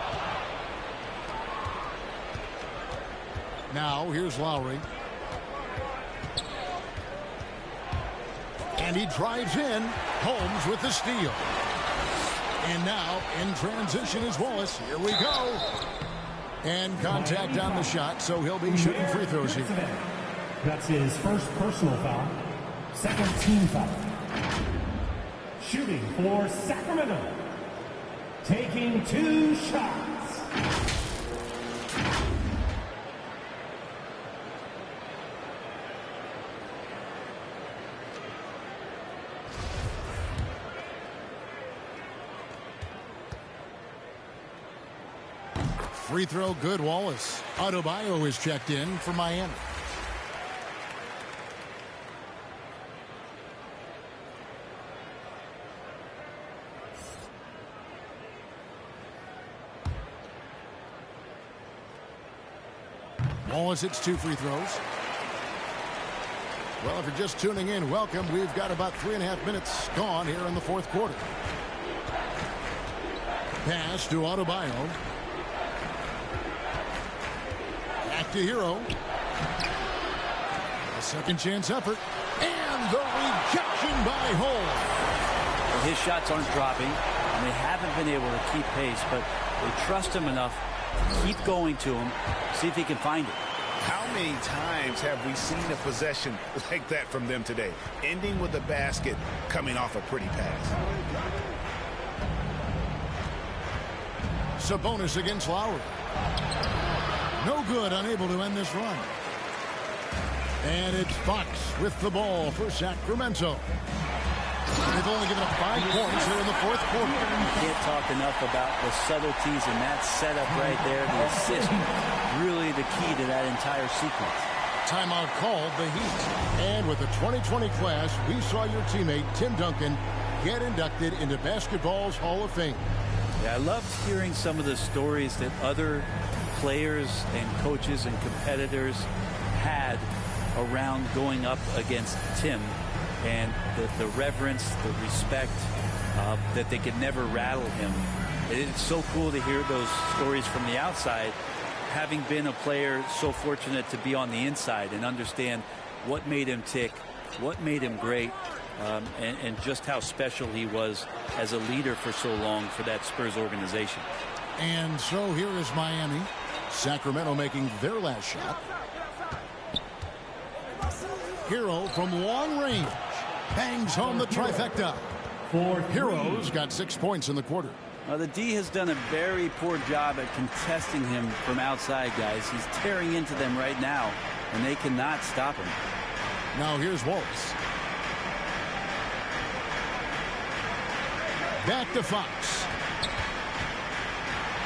Now here's Lowry. And he drives in. Holmes with the steal. And now in transition is Wallace. Here we go. And contact on the shot, so he'll be shooting free throws here. That's his first personal foul. Second team foul. Shooting for Sacramento. Taking 2 shots. Free throw good, Wallace. Adebayo is checked in for Miami. Wallace hits 2 free throws. Well, if you're just tuning in, welcome. We've got about 3.5 minutes gone here in the fourth quarter. Pass to Adebayo. Back to Hero. A second chance effort. And the rejection by Hole. Well, his shots aren't dropping, and they haven't been able to keep pace, but they trust him enough to keep going to him, see if he can find it. How many times have we seen a possession like that from them today? Ending with a basket, coming off a pretty pass. Sabonis against Lowry. No good, unable to end this run. And it's Fox with the ball for Sacramento. They've only given up 5 points here in the fourth quarter. You can't talk enough about the subtleties in that setup right there. The assist, really the key to that entire sequence. Timeout called the Heat. And with the 2020 class, we saw your teammate Tim Duncan get inducted into basketball's Hall of Fame. Yeah, I loved hearing some of the stories that other players and coaches and competitors had around going up against Tim, and the reverence, the respect, that they could never rattle him. It's so cool to hear those stories from the outside, having been a player so fortunate to be on the inside and understand what made him tick, what made him great, and just how special he was as a leader for so long for that Spurs organization. And so here is Miami. Sacramento making their last shot. Hero from long range bangs home the trifecta. Hero's got 6 points in the quarter. The D has done a very poor job at contesting him from outside, guys. He's tearing into them right now, and they cannot stop him. Now here's Wallace. Back to Fox.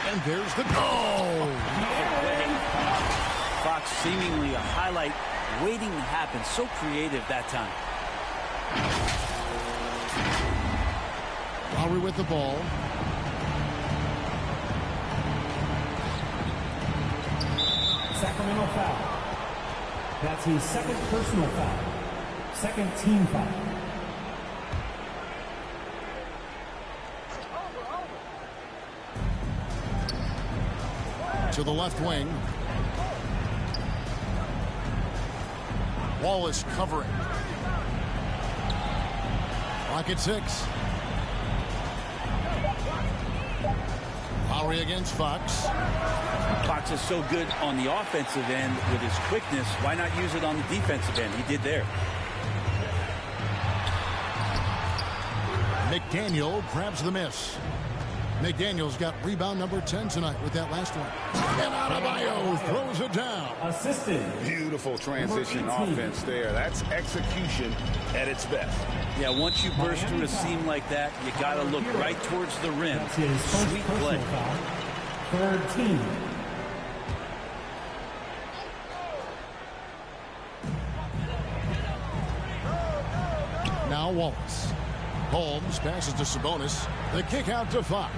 And there's the goal. Fox seemingly a highlight waiting to happen. So creative that time. Lowry with the ball. Sacramento foul. That's his second personal foul. Second team foul. To the left wing. Wallace covering. Clock at 6. Lowry against Fox. Fox is so good on the offensive end with his quickness. Why not use it on the defensive end? He did there. McDaniel grabs the miss. McDaniel's got rebound number 10 tonight with that last one. And Adebayo throws it down. Assisted. Beautiful transition offense there. That's execution at its best. Yeah, once you burst through a seam like that, you got to look right towards the rim. Sweet play. Third team. Now Wallace. Holmes passes to Sabonis. The kick out to Fox.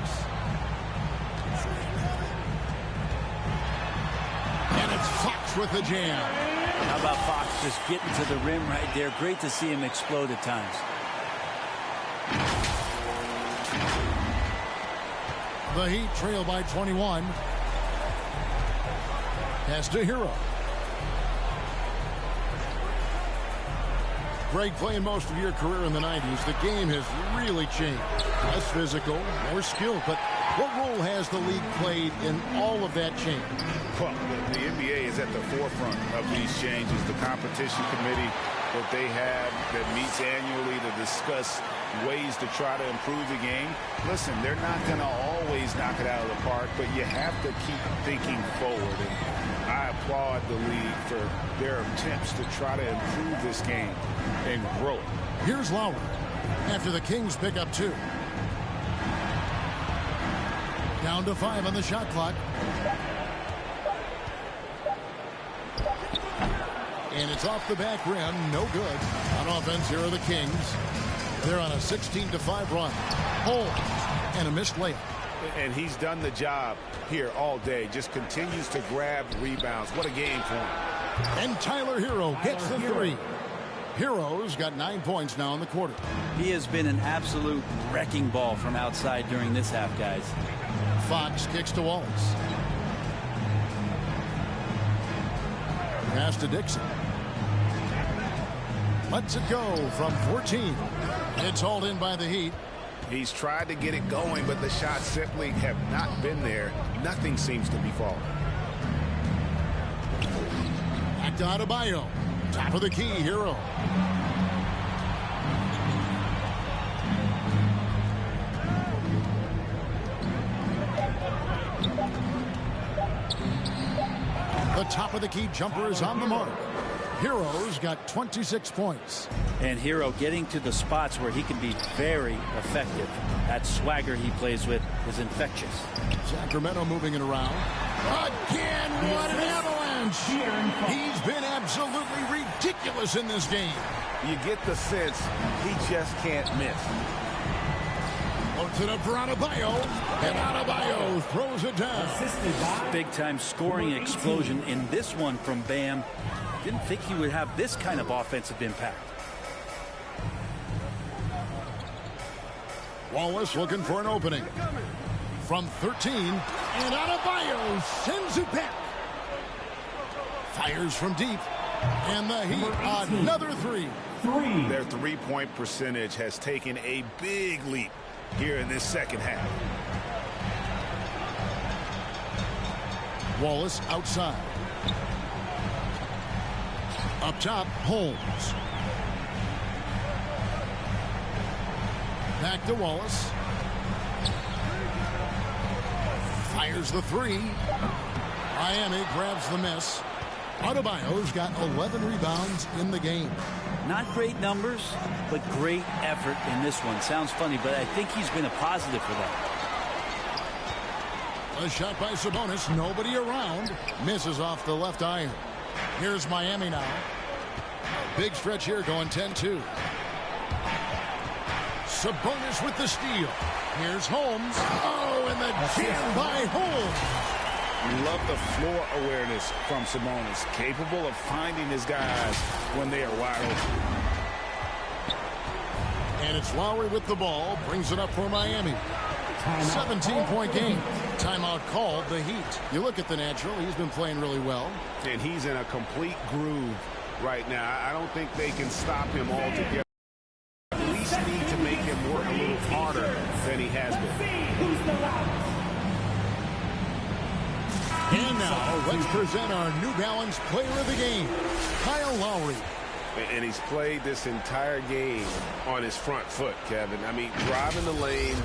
And it's Fox with the jam. How about Fox just getting to the rim right there? Great to see him explode at times. The Heat trail by 21. Pass to Hero. Greg, playing most of your career in the 90s, the game has really changed. Less physical, more skill, but what role has the league played in all of that change? Well, the NBA is at the forefront of these changes. The competition committee that they have that meets annually to discuss ways to try to improve the game. Listen, they're not going to always knock it out of the park, but you have to keep thinking forward. And I applaud the league for their attempts to try to improve this game and grow it. Here's Lowry after the Kings pick up 2. Down to 5 on the shot clock. And it's off the back rim. No good. On offense, here are the Kings. They're on a 16-5 run. Holmes and a missed layup. And he's done the job here all day. Just continues to grab rebounds. What a game for him. And Tyler Hero gets the three. Hero's got 9 points now in the quarter. He has been an absolute wrecking ball from outside during this half, guys. Fox kicks to Wallace. Pass to Dixon. Lets it go from 14. It's hauled in by the Heat. He's tried to get it going, but the shots simply have not been there. Nothing seems to be falling. Back to Adebayo. Top of the key, Hero. The top of the key jumper is on the mark. Hero's got 26 points. And Hero getting to the spots where he can be very effective. That swagger he plays with is infectious. Sacramento moving it around. Again, what an avalanche! He's been absolutely ridiculous in this game. You get the sense he just can't miss. Puts it up for Adebayo, and Adebayo throws it down. Big-time scoring explosion in this one from Bam. Didn't think he would have this kind of offensive impact. Wallace looking for an opening. From 13, and Adebayo sends it back. Fires from deep, and the Heat another three. Their three-point percentage has taken a big leap here in this second half. Wallace outside. Up top, Holmes. Back to Wallace. Fires the three. Miami grabs the miss. Adebayo's got 11 rebounds in the game. Not great numbers, but great effort in this one. Sounds funny, but I think he's been a positive for them. A shot by Sabonis. Nobody around. Misses off the left iron. Here's Miami now. A big stretch here going 10-2. Sabonis with the steal. Here's Holmes. Oh, and the jam by Holmes. Love the floor awareness from Sabonis. Capable of finding his guys when they are wide open. And it's Lowry with the ball. Brings it up for Miami. 17-point game. Timeout called the Heat. You look at the natural. He's been playing really well. And he's in a complete groove right now. I don't think they can stop him altogether. At least need to make him work a little harder than he has been. And now, let's present our New Balance player of the game, Kyle Lowry. And he's played this entire game on his front foot, Kevin. I mean, driving the lane,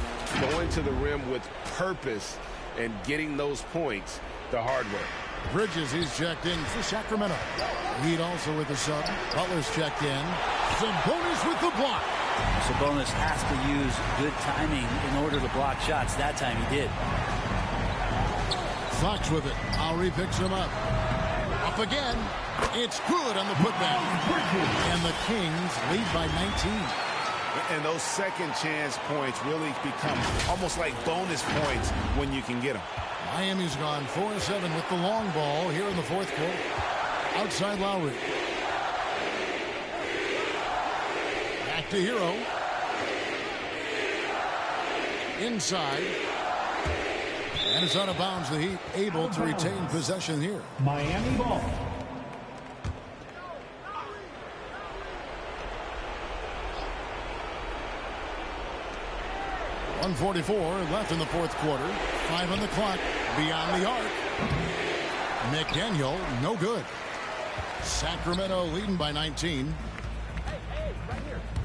going to the rim with purpose, and getting those points the hard way. Bridges, he's checked in for Sacramento. Heat also with the sub. Butler's checked in. Sabonis with the block. Sabonis has to use good timing in order to block shots. That time he did. Fox with it. Lowry picks him up. Up again. It's good on the putback. And the Kings lead by 19. And those second chance points really become almost like bonus points when you can get them. Miami's gone 4-7 with the long ball here in the fourth quarter. Outside Lowry. Back to Hero. Inside. And it's out of bounds. The Heat able to retain possession here. Miami ball. .144 left in the fourth quarter. 5 on the clock. Beyond the arc. McDaniel, no good. Sacramento leading by 19.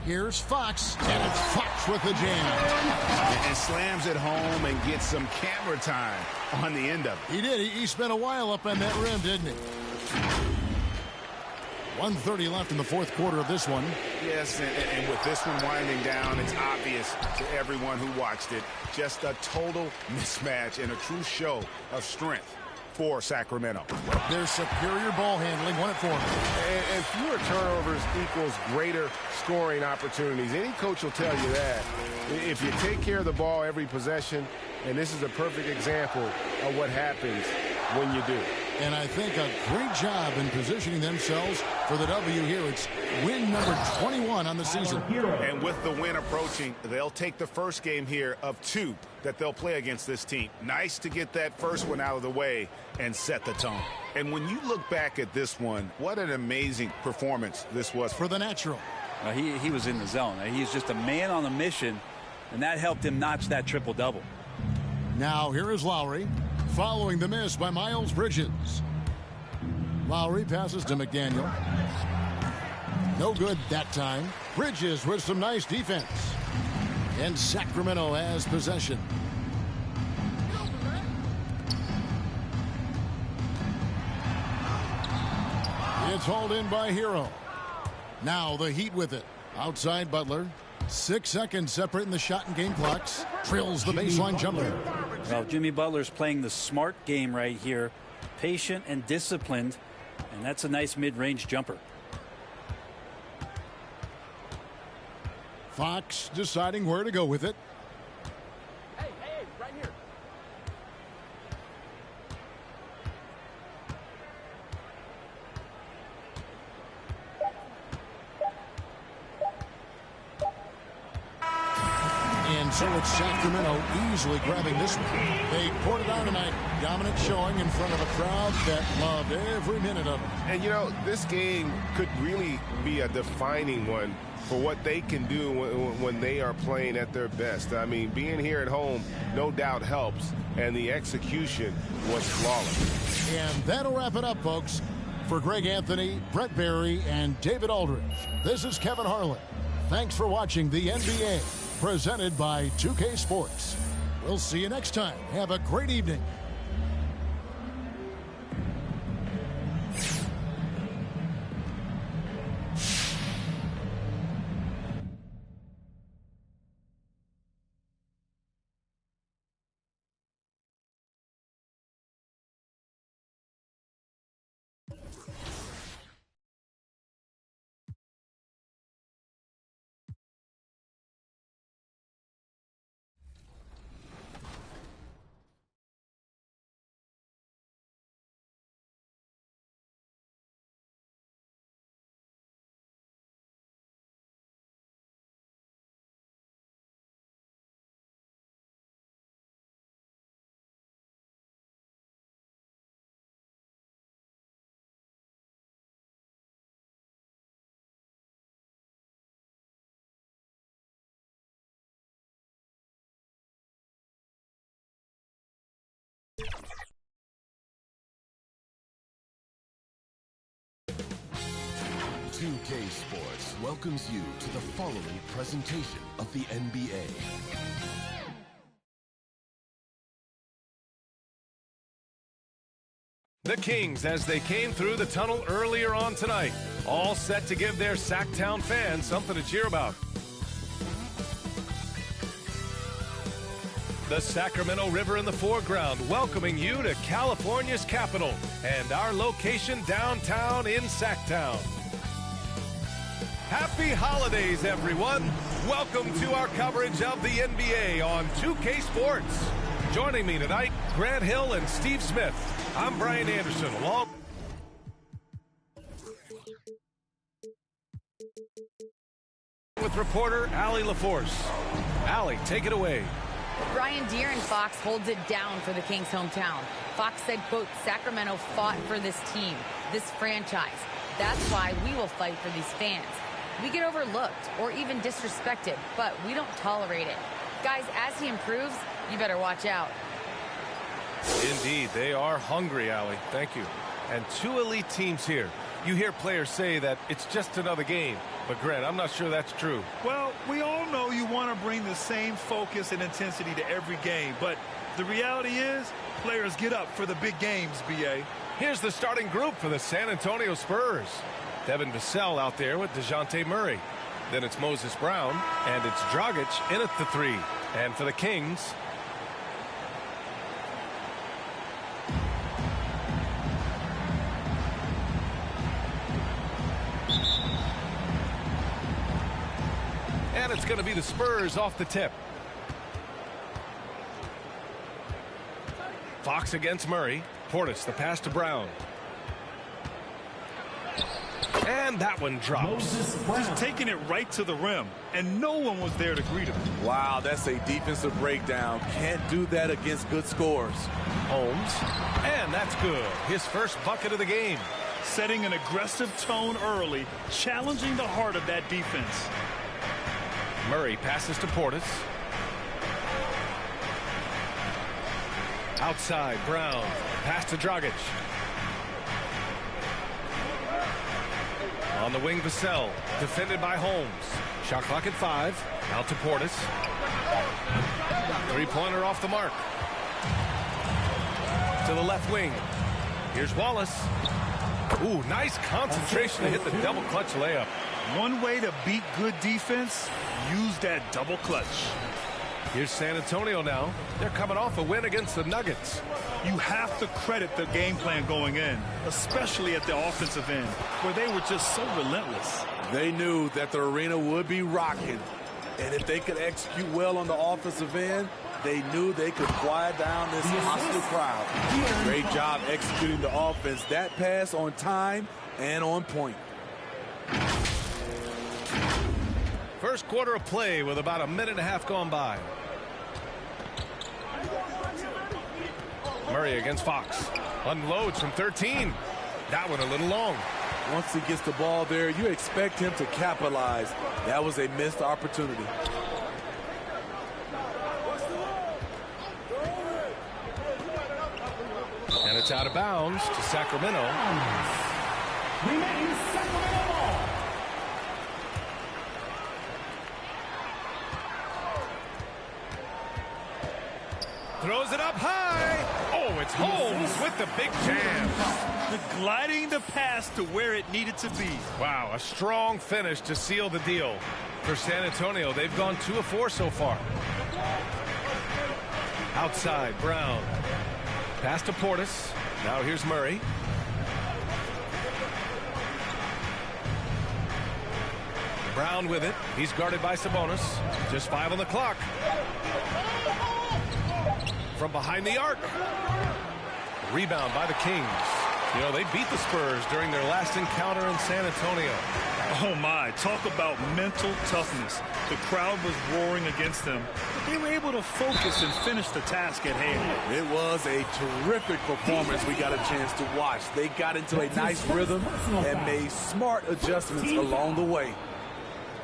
Here's Fox, and it's Fox with the jam. And slams it home and gets some camera time on the end of it. He did. He spent a while up on that rim, didn't he? 1:30 left in the fourth quarter of this one. Yes, and with this one winding down, it's obvious to everyone who watched it. Just a total mismatch and a true show of strength for Sacramento. Their superior ball handling won it for them. And fewer turnovers equals greater scoring opportunities. Any coach will tell you that. If you take care of the ball every possession, and this is a perfect example of what happens when you do. And I think a great job in positioning themselves for the W here. It's win number 21 on the season. And with the win approaching, they'll take the first game here of 2 that they'll play against this team. Nice to get that first one out of the way and set the tone. And when you look back at this one, what an amazing performance this was for the natural. He was in the zone. He's just a man on a mission, and that helped him notch that triple-double. Now here is Lowry, following the miss by Miles Bridges. Lowry passes to McDaniel. No good that time. Bridges with some nice defense. And Sacramento has possession. It's hauled in by Hero. Now the Heat with it. Outside Butler. 6 seconds separating the shot and game clocks. Drills the baseline jumper. Well, Jimmy Butler's playing the smart game right here. Patient and disciplined. And that's a nice mid-range jumper. Fox deciding where to go with it. Hey, right here. And so it's Sacramento easily grabbing this one. They poured it on tonight. Dominant showing in front of a crowd that loved every minute of it. And, you know, this game could really be a defining one for what they can do when they are playing at their best. I mean, being here at home no doubt helps, and the execution was flawless. And that'll wrap it up, folks. For Greg Anthony, Brett Barry, and David Aldridge, this is Kevin Harlan. Thanks for watching the NBA, presented by 2K Sports. We'll see you next time. Have a great evening. UK Sports welcomes you to the following presentation of the NBA. The Kings as they came through the tunnel earlier on tonight, all set to give their Sacktown fans something to cheer about. The Sacramento River in the foreground, welcoming you to California's capital and our location downtown in Sacktown. Happy holidays, everyone. Welcome to our coverage of the NBA on 2K Sports. Joining me tonight, Grant Hill and Steve Smith. I'm Brian Anderson, along with reporter Allie LaForce. Allie, take it away. Brian Deere and Fox holds it down for the Kings' hometown. Fox said, quote, Sacramento fought for this team, this franchise. That's why we will fight for these fans. We get overlooked or even disrespected, but we don't tolerate it. Guys, as he improves, you better watch out. Indeed, they are hungry, Allie. Thank you. And two elite teams here. You hear players say that it's just another game. But, Grant, I'm not sure that's true. Well, we all know you want to bring the same focus and intensity to every game. But the reality is, players get up for the big games, B.A. Here's the starting group for the San Antonio Spurs. Devin Vassell out there with DeJounte Murray. Then it's Moses Brown, and it's Dragic in at the 3. And for the Kings, And it's going to be the Spurs off the tip. Fox against Murray. Portis, the pass to Brown. And that one drops. Just taking it right to the rim, and no one was there to greet him. Wow, that's a defensive breakdown. Can't do that against good scores. Holmes, and that's good. His first bucket of the game. Setting an aggressive tone early, challenging the heart of that defense. Murray passes to Portis. Outside, Brown. Pass to Dragic. On the wing, Vassell. Defended by Holmes. Shot clock at 5. Out to Portis. Three-pointer off the mark. To the left wing. Here's Wallace. Ooh, nice concentration to hit the double clutch layup. One way to beat good defense, use that double clutch. Here's San Antonio now. They're coming off a win against the Nuggets. You have to credit the game plan going in, especially at the offensive end, where they were just so relentless. They knew that the arena would be rocking, and if they could execute well on the offensive end, they knew they could quiet down this hostile crowd. Great job executing the offense. That pass on time and on point. First quarter of play with about a minute and a half gone by. Murray against Fox. Unloads from 13. That one a little long. Once he gets the ball there, you expect him to capitalize. That was a missed opportunity. And it's out of bounds to Sacramento. Remains Sacramento ball. Throws it up high. Oh, it's Holmes with the big jam. Gliding the pass to where it needed to be. Wow, a strong finish to seal the deal. For San Antonio, they've gone 2 of 4 so far. Outside, Brown. Pass to Portis. Now here's Murray. Brown with it. He's guarded by Sabonis. Just 5 on the clock. From behind the arc. Rebound by the Kings. You know, they beat the Spurs during their last encounter in San Antonio. Oh my, talk about mental toughness. The crowd was roaring against them, but they were able to focus and finish the task at hand. It was a terrific performance we got a chance to watch. They got into a nice rhythm and made smart adjustments along the way.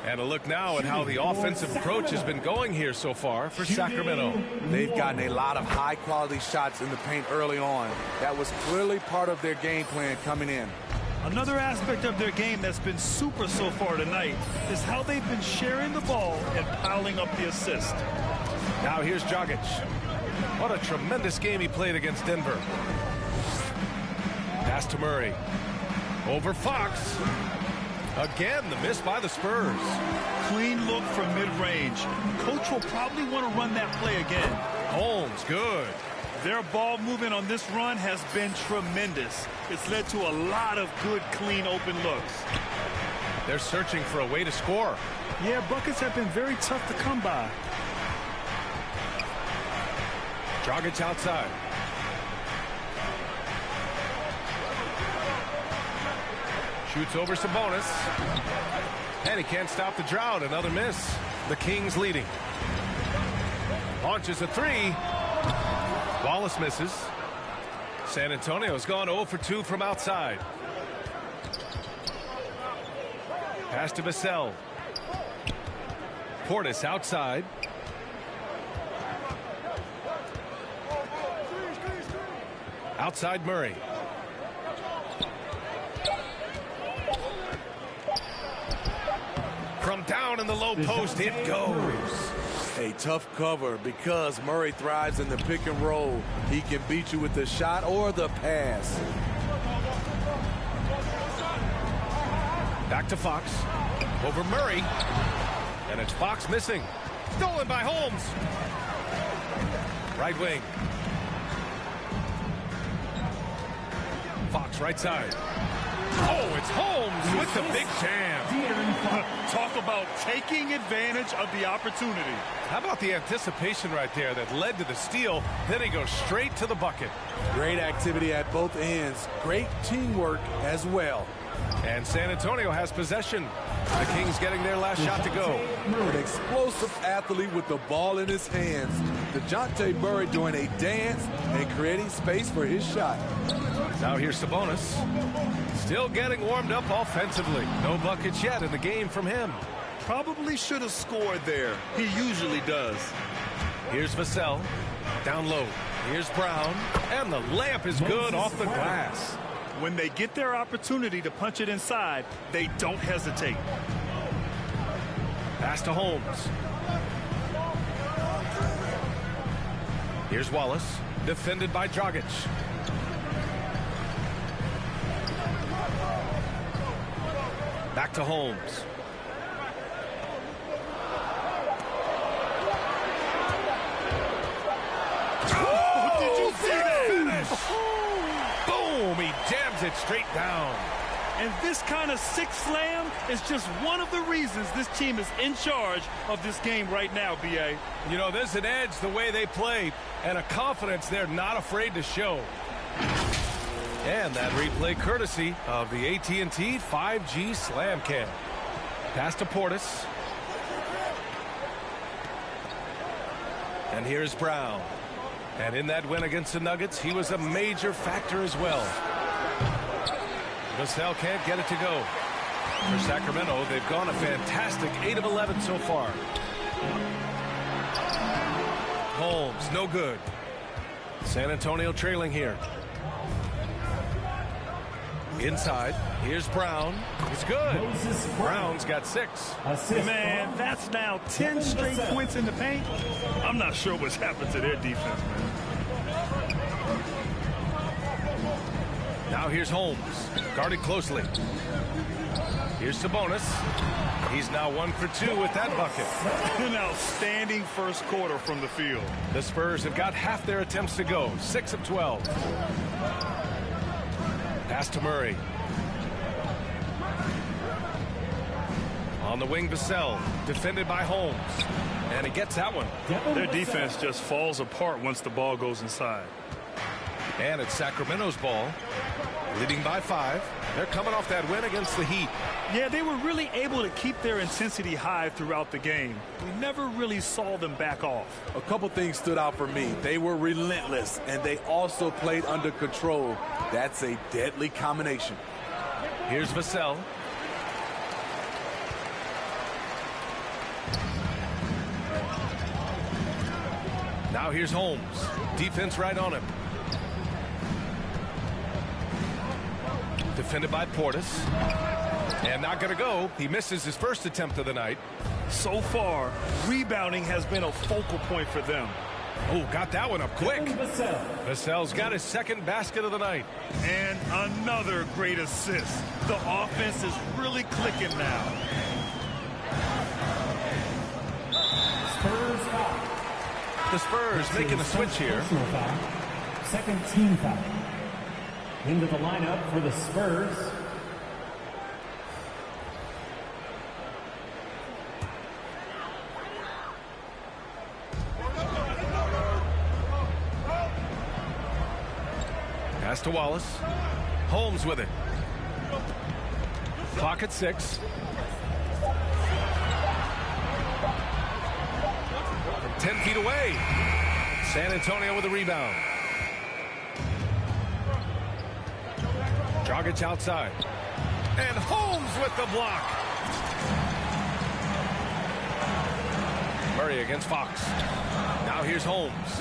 And a look now at how the offensive approach has been going here so far for Sacramento. They've gotten a lot of high-quality shots in the paint early on. That was clearly part of their game plan coming in. Another aspect of their game that's been super so far tonight is how they've been sharing the ball and piling up the assist. Now here's Dragic. What a tremendous game he played against Denver. Pass to Murray. Over Fox. Again, the miss by the Spurs. Clean look from mid-range. Coach will probably want to run that play again. Holmes, good. Their ball movement on this run has been tremendous. It's led to a lot of good, clean, open looks. They're searching for a way to score. Yeah, buckets have been very tough to come by. Dragic outside. Shoots over Sabonis. And he can't stop the drought. Another miss. The Kings leading. Launches a 3. Wallace misses. San Antonio's gone 0 for 2 from outside. Pass to Vassell. Portis outside. Outside Murray. From down in the low post, it goes. A tough cover because Murray thrives in the pick and roll. He can beat you with the shot or the pass. Back to Fox. Over Murray. And it's Fox missing. Stolen by Holmes. Right wing. Fox right side. Oh, it's Holmes with the big jam. Talk about taking advantage of the opportunity. How about the anticipation right there that led to the steal? Then he goes straight to the bucket. Great activity at both ends. Great teamwork as well. And San Antonio has possession. The Kings getting their last shot to go. An explosive athlete with the ball in his hands. DeJounte Murray doing a dance and creating space for his shot. Now here's Sabonis. Still getting warmed up offensively. No buckets yet in the game from him. Probably should have scored there. He usually does. Here's Vassell. Down low. Here's Brown. And the layup is good off the glass. When they get their opportunity to punch it inside, they don't hesitate. Pass to Holmes. Here's Wallace. Defended by Dragic. Back to Holmes. Oh, did you see that? Boom! He jams it straight down. And this kind of sick slam is just one of the reasons this team is in charge of this game right now, B.A. You know, there's an edge the way they play and a confidence they're not afraid to show. And that replay courtesy of the AT&T 5G Slam Cam. Pass to Portis. And here's Brown. And in that win against the Nuggets, he was a major factor as well. Vassell can't get it to go. For Sacramento, they've gone a fantastic 8 of 11 so far. Holmes, no good. San Antonio trailing here. Inside, here's Brown. It's good. Brown's got 6. Man, that's now 10 straight points in the paint. I'm not sure what's happened to their defense, man. Now here's Holmes, guarded closely. Here's Sabonis. He's now 1 for 2 with that bucket. An outstanding first quarter from the field. The Spurs have got half their attempts to go, 6 of 12. Pass to Murray. On the wing, Vassell, defended by Holmes. And he gets that one. Their defense just falls apart once the ball goes inside. And it's Sacramento's ball, leading by 5. They're coming off that win against the Heat. Yeah, they were really able to keep their intensity high throughout the game. We never really saw them back off. A couple things stood out for me. They were relentless, and they also played under control. That's a deadly combination. Here's Vassell. Now here's Holmes. Defense right on him. Defended by Portis. And not going to go. He misses his first attempt of the night. So far, rebounding has been a focal point for them. Oh, got that one up quick. Vassell's got his second basket of the night. And another great assist. The offense is really clicking now. Spurs foul. The Spurs making a switch here. Foul. Second team foul. Into the lineup for the Spurs. Pass to Wallace. Holmes with it. Clock at 6. From 10 feet away. San Antonio with a rebound. Dragic outside. And Holmes with the block. Murray against Fox. Now here's Holmes.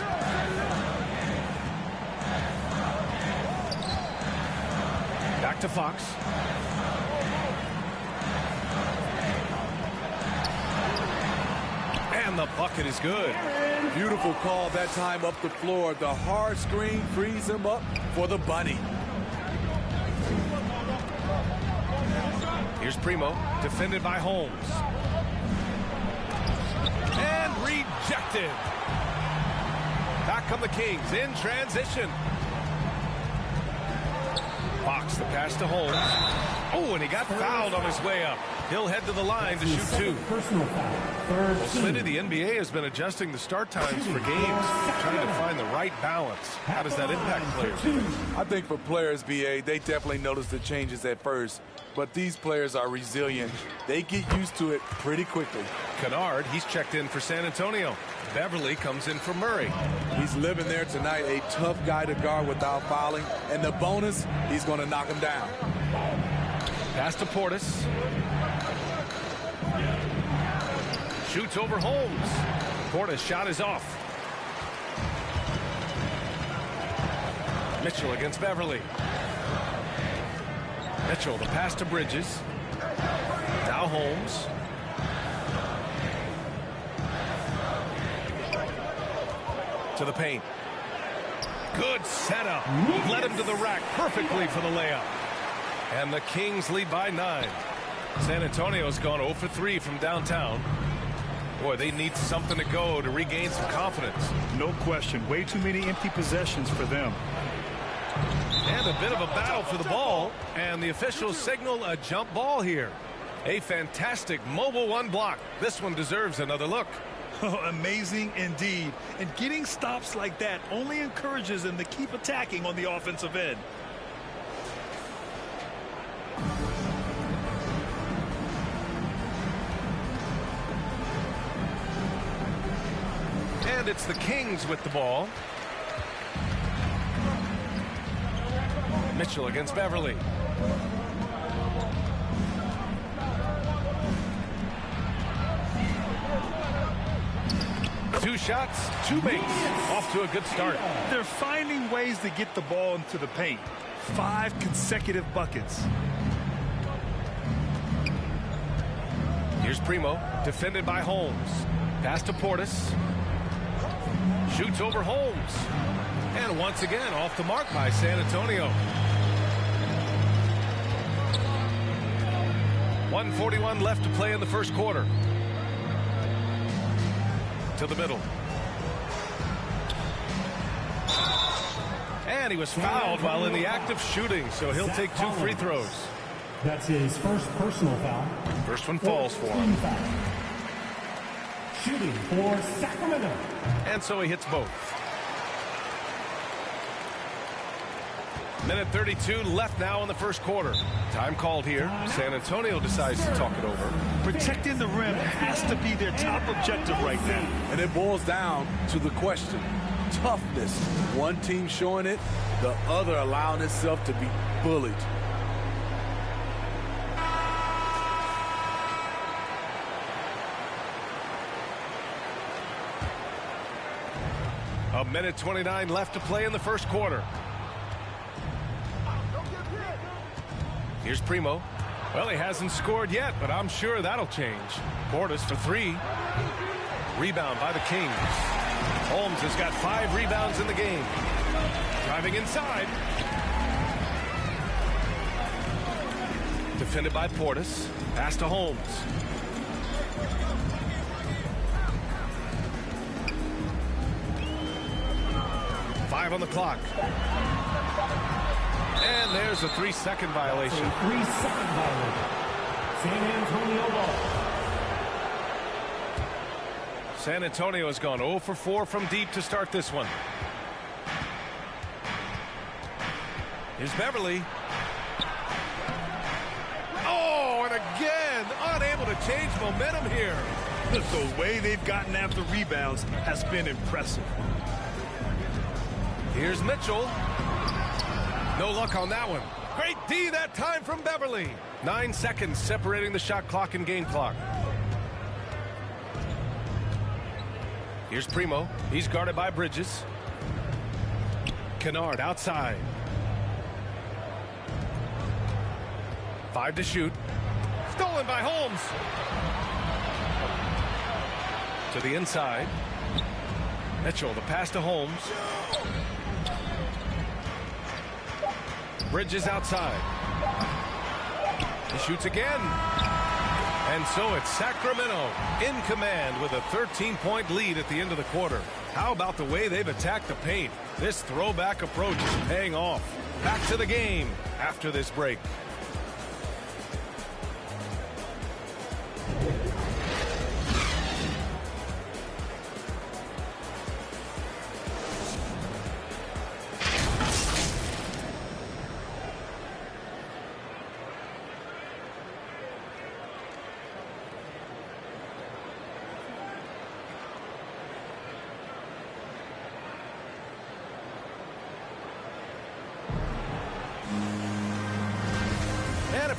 Back to Fox. And the bucket is good. Beautiful call that time up the floor. The hard screen frees him up for the bunny. Here's Primo, defended by Holmes. And rejected. Back come the Kings in transition. Fox, the pass to Holmes. Oh, and he got fouled on his way up. He'll head to the line to shoot 2. Personal foul. Well, Smitty, the NBA has been adjusting the start times for games, trying to find the right balance. How does that impact players? I think for players, BA, they definitely notice the changes at first. But these players are resilient. They get used to it pretty quickly. Kennard, he's checked in for San Antonio. Beverly comes in for Murray. He's living there tonight, a tough guy to guard without fouling. And the bonus, he's going to knock him down. Pass to Portis. Shoots over Holmes. Portis' shot is off. Mitchell against Beverly. Mitchell, the pass to Bridges. Now Holmes. To the paint. Good setup. Led him to the rack perfectly for the layup. And the Kings lead by 9. San Antonio's gone 0 for 3 from downtown. Boy, they need something to go to regain some confidence. No question. Way too many empty possessions for them. And a bit of a battle for the ball. And the officials signal a jump ball here. A fantastic mobile 1 block. This one deserves another look. Oh, amazing indeed. And getting stops like that only encourages them to keep attacking on the offensive end. And it's the Kings with the ball. Mitchell against Beverly. Two shots, 2 makes. Off to a good start. They're finding ways to get the ball into the paint. 5 consecutive buckets. Here's Primo, defended by Holmes. Pass to Portis. Shoots over Holmes. And once again, off the mark by San Antonio. 1:41 left to play in the first quarter. To the middle. And he was fouled while in the act of shooting, so he'll take 2 free throws. That's his first personal foul. First one falls for him. Shooting for Sacramento. And so he hits both. Minute 32 left now in the first quarter. Time called here. San Antonio decides to talk it over. Protecting the rim has to be their top objective right now. And it boils down to the question. Toughness. One team showing it, the other allowing itself to be bullied. A minute 29 left to play in the first quarter. Here's Primo. Well, he hasn't scored yet, but I'm sure that'll change. Portis for 3. Rebound by the Kings. Holmes has got 5 rebounds in the game. Driving inside. Defended by Portis. Pass to Holmes. Five on the clock. And there's a 3-second violation. A 3-second violation. San Antonio ball. San Antonio has gone 0 for 4 from deep to start this one. Here's Beverly. Oh, and again, unable to change momentum here. The way they've gotten after rebounds has been impressive. Here's Mitchell. No luck on that one. Great D that time from Beverly. 9 seconds separating the shot clock and game clock. Here's Primo. He's guarded by Bridges. Kennard outside. 5 to shoot. Stolen by Holmes. To the inside. Mitchell, the pass to Holmes. Bridges outside. He shoots again. And so it's Sacramento in command with a 13-point lead at the end of the quarter. How about the way they've attacked the paint? This throwback approach is paying off. Back to the game after this break.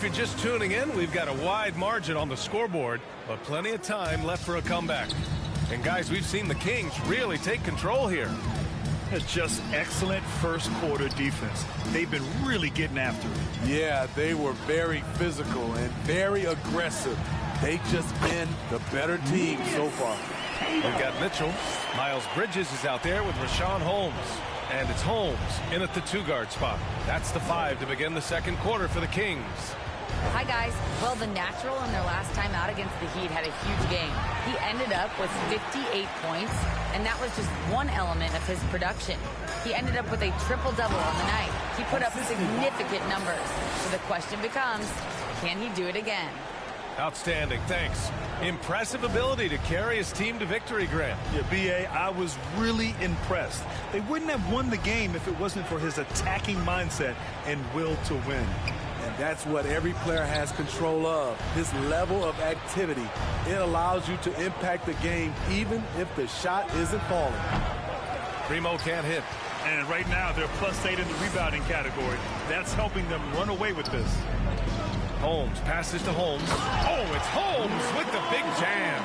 if you're just tuning in, we've got a wide margin on the scoreboard, but plenty of time left for a comeback. And guys, we've seen the Kings really take control here. It's just excellent first quarter defense. They've been really getting after it. Yeah, they were very physical and very aggressive. They've just been the better team so far. We've got Mitchell. Miles Bridges is out there with Rashawn Holmes. And it's Holmes in at the 2-guard spot. That's the 5 to begin the second quarter for the Kings. Hi, guys. Well, the natural in their last time out against the Heat had a huge game. He ended up with 58 points, and that was just one element of his production. He ended up with a triple-double on the night. He put up significant numbers. So the question becomes, can he do it again? Outstanding, thanks. Impressive ability to carry his team to victory, Grant. Yeah, B.A., I was really impressed. They wouldn't have won the game if it wasn't for his attacking mindset and will to win. And that's what every player has control of. His level of activity. It allows you to impact the game even if the shot isn't falling. Primo can't hit. And right now they're +8 in the rebounding category. That's helping them run away with this. Holmes passes to Holmes. Oh, it's Holmes with the big jam.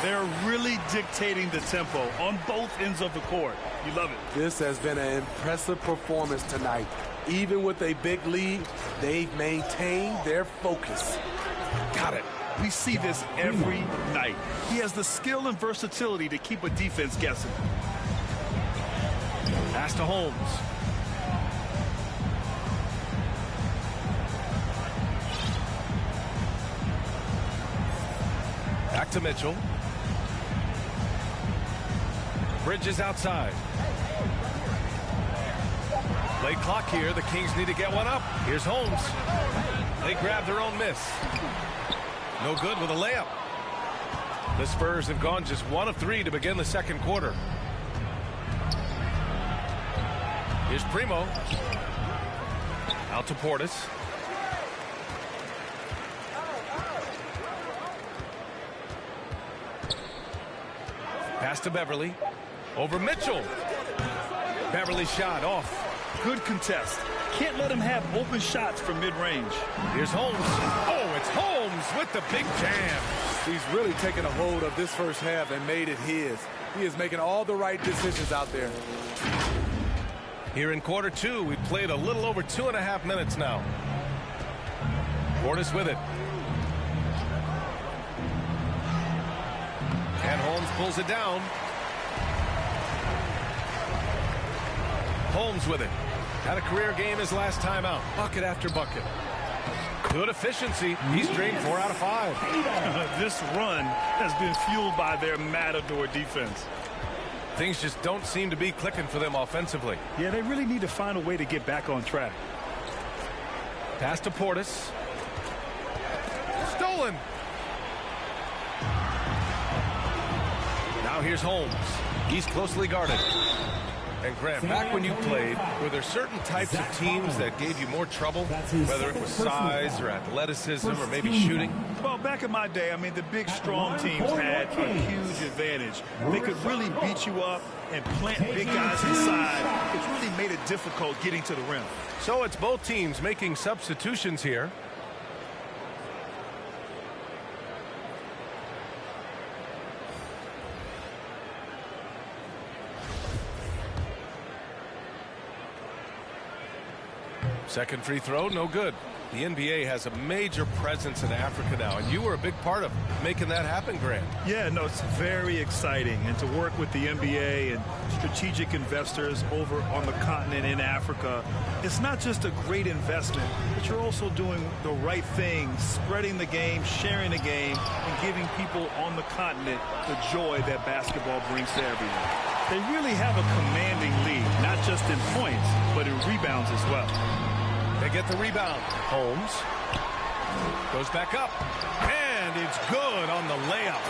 They're really dictating the tempo on both ends of the court. You love it. This has been an impressive performance tonight. Even with a big lead, they've maintained their focus. Got it. We see this every night. He has the skill and versatility to keep a defense guessing. Pass to Holmes. Back to Mitchell. Bridges outside. Late clock here. The Kings need to get one up. Here's Holmes. They grab their own miss. No good with a layup. The Spurs have gone just 1 of 3 to begin the second quarter. Here's Primo. Out to Portis. Pass to Beverly. Over Mitchell. Beverly shot off. Good contest. Can't let him have open shots from mid-range. Here's Holmes. Oh, it's Holmes with the big jam. He's really taken a hold of this first half and made it his. He is making all the right decisions out there. Here in quarter 2, we played a little over 2.5 minutes now. Portis with it. And Holmes pulls it down. Holmes with it. Had a career game his last time out. Bucket after bucket. Good efficiency. He's drained 4 out of 5. This run has been fueled by their Matador defense. Things just don't seem to be clicking for them offensively. Yeah, they really need to find a way to get back on track. Pass to Portis. Stolen. Now here's Holmes. He's closely guarded. And Grant, back when you played, were there certain types of teams that gave you more trouble, whether it was size or athleticism or maybe shooting? Well, back in my day, I mean, the big, strong teams had a huge advantage. They could really beat you up and plant big guys inside, which really made it difficult getting to the rim. So it's both teams making substitutions here. Second free throw, no good. The NBA has a major presence in Africa now, and you were a big part of making that happen, Grant. Yeah, no, it's very exciting. And to work with the NBA and strategic investors over on the continent in Africa, it's not just a great investment, but you're also doing the right thing, spreading the game, sharing the game, and giving people on the continent the joy that basketball brings to everyone. They really have a commanding lead, not just in points, but in rebounds as well. They get the rebound. Holmes goes back up, and it's good on the layup.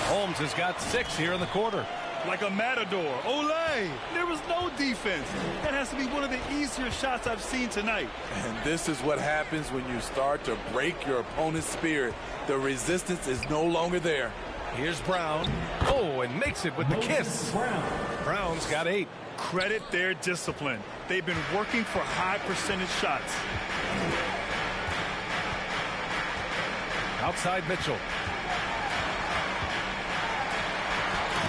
Holmes has got 6 here in the quarter. Like a matador. Olay! There was no defense. That has to be one of the easier shots I've seen tonight. And this is what happens when you start to break your opponent's spirit. The resistance is no longer there. Here's Brown. Oh, and makes it with the kiss. Brown's got 8. Credit their discipline. They've been working for high percentage shots. Outside Mitchell.